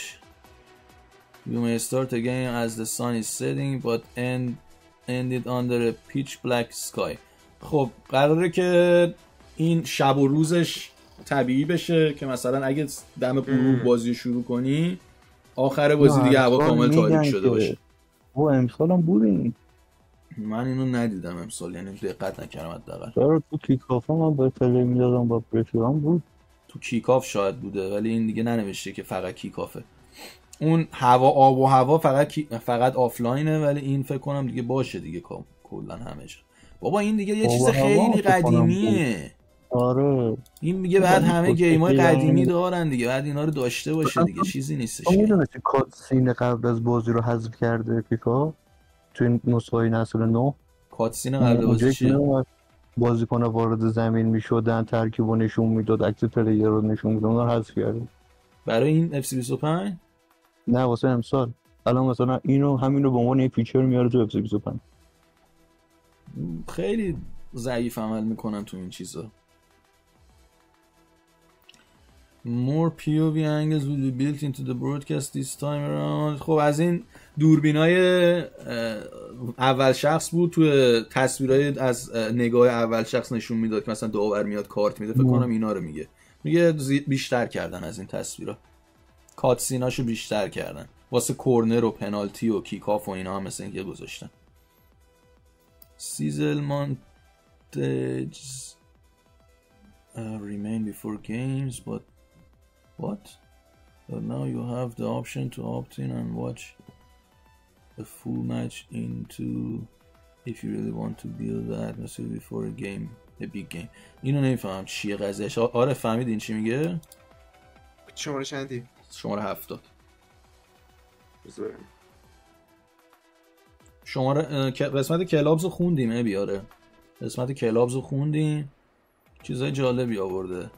Speaker 1: You may start a game as the sun is setting but end it under a pitch black sky. خب قراره که این شب و روزش طبیعی بشه که مثلا اگه دم غروب بازی شروع کنی آخر بازی دیگه هوا کامل تاریک شده باشه.
Speaker 3: او امسال هم بود این.
Speaker 1: من اینو ندیدم امسال، یعنی دقت نکردم حداقل.
Speaker 3: تو کیکاف من به پلی میدادم با پرفیرام بود.
Speaker 1: تو کیکاف شاید بوده ولی این دیگه ننوشته که فقط کیکافه. اون هوا آب و هوا فقط آفلاینه، ولی این فکر کنم دیگه باشه دیگه کلا همه جا. بابا این دیگه یه چیز خیلی قدیمیه.
Speaker 3: آره
Speaker 1: این میگه بعد همه گیم‌های قدیمی دارن دیگه، بعد اینا رو داشته باشه دیگه، چیزی نیستش.
Speaker 3: میدونی که کاتسین قبل از بازی رو حذف کرده فیفا تو این نسخه نسل 9.
Speaker 1: کاتسین قبل بازی چیه؟
Speaker 3: بازیکن وارد زمین میشدن، ترکیبو نشون میداد، عکس پلیر رو نشون میداد، اون رو حذف کرده.
Speaker 1: برای این FC25
Speaker 3: نه واسه امسال. الان مثلا همینو به عنوان یه فیچر میاره تو FC25.
Speaker 1: خیلی ضعیف عمل میکنن تو این چیزا. More POV angles will be built into the broadcast this time around. خب از این دوربینای اول شخص بود، تو تصویرهای از نگاه اول شخص نشون میداد که مثلا داور میاد کارت میده، فکر کنم اینا رو میگه بیشتر کردن از این تصویرها، کاتسیناشو بیشتر کردن واسه کورنر و پنالتی و کیکاف و اینا هم مثلا اینکه گذاشتن. سیزل montages remain before games but what? But now you have the option to opt in and watch a full match into if you really want to build the atmosphere before a game, a big game. اینو نمیفهمم چیه قضیهش. آره فهمید این چی میگه؟
Speaker 2: شماره چندی؟
Speaker 1: شماره 70. شماره قسمت کلابز رو خوندیم بیاره. قسمت کلابز رو خوندیم، چیزای جالبی آورده.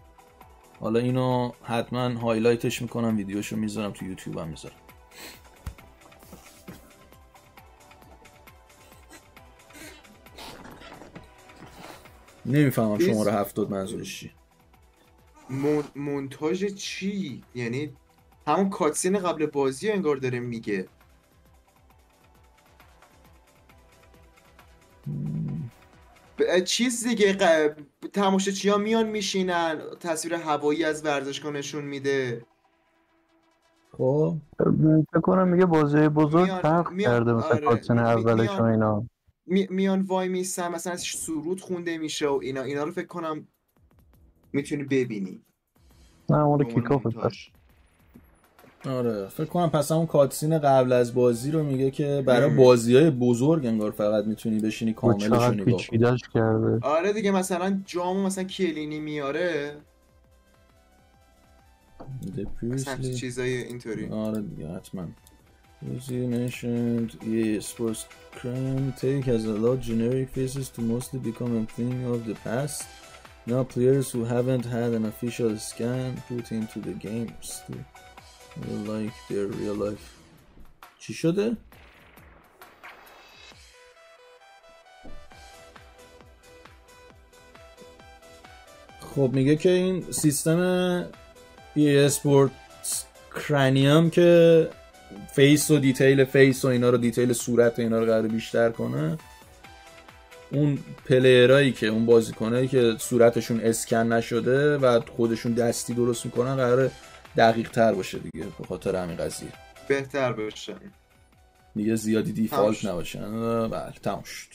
Speaker 1: حالا اینو حتما هایلایتش میکنم، ویدیوشو میذارم تو یوتیوب هم میذارم. نمیفهمم شماره 70 منظورش چی.
Speaker 2: مونتاژ چی؟ یعنی همون کاتسین قبل بازی انگار داره میگه. چیز دیگه تماشاچی‌ها میان میشینن، تصویر هوایی از ورزشگاه نشون میده.
Speaker 3: خب فکر کنم میگه بازی بزرگ فرق کرده مثلا کاتسین اولش و اینا.
Speaker 2: میان وای میسن مثلا سرود خونده میشه و اینا رو فکر کنم میتونی ببینی.
Speaker 3: نه اون کیکاف بود.
Speaker 1: آره فکر کنم پس اون کاتسین قبل از بازی رو میگه که برای بازی‌های بزرگ انگار فقط میتونی بشینی کاملش رو نگاه
Speaker 3: کنی.
Speaker 2: آره دیگه مثلا جامو مثلا کلینی میاره مثلا چیزای اینطوری.
Speaker 1: آره دیگه حتما. As you mentioned, EA Sports Crime Take has allowed generic faces to mostly become a thing of the past. Now players who haven't had an official scan put into the game still like their real life. چی شده؟ خب میگه که این سیستم EA Sports Cranium که فیس و دیتیل فیس و اینا رو، دیتیل صورت و اینا رو قراره بیشتر کنه، اون پلیرایی که اون بازیکنایی که صورتشون اسکن نشده و خودشون دستی درست میکنن قراره دقیق تر باشه دیگه، به خاطر همین قضیه
Speaker 2: بهتر بشه دیگه،
Speaker 1: زیادی دیفالت نباشن. بله تمام شد.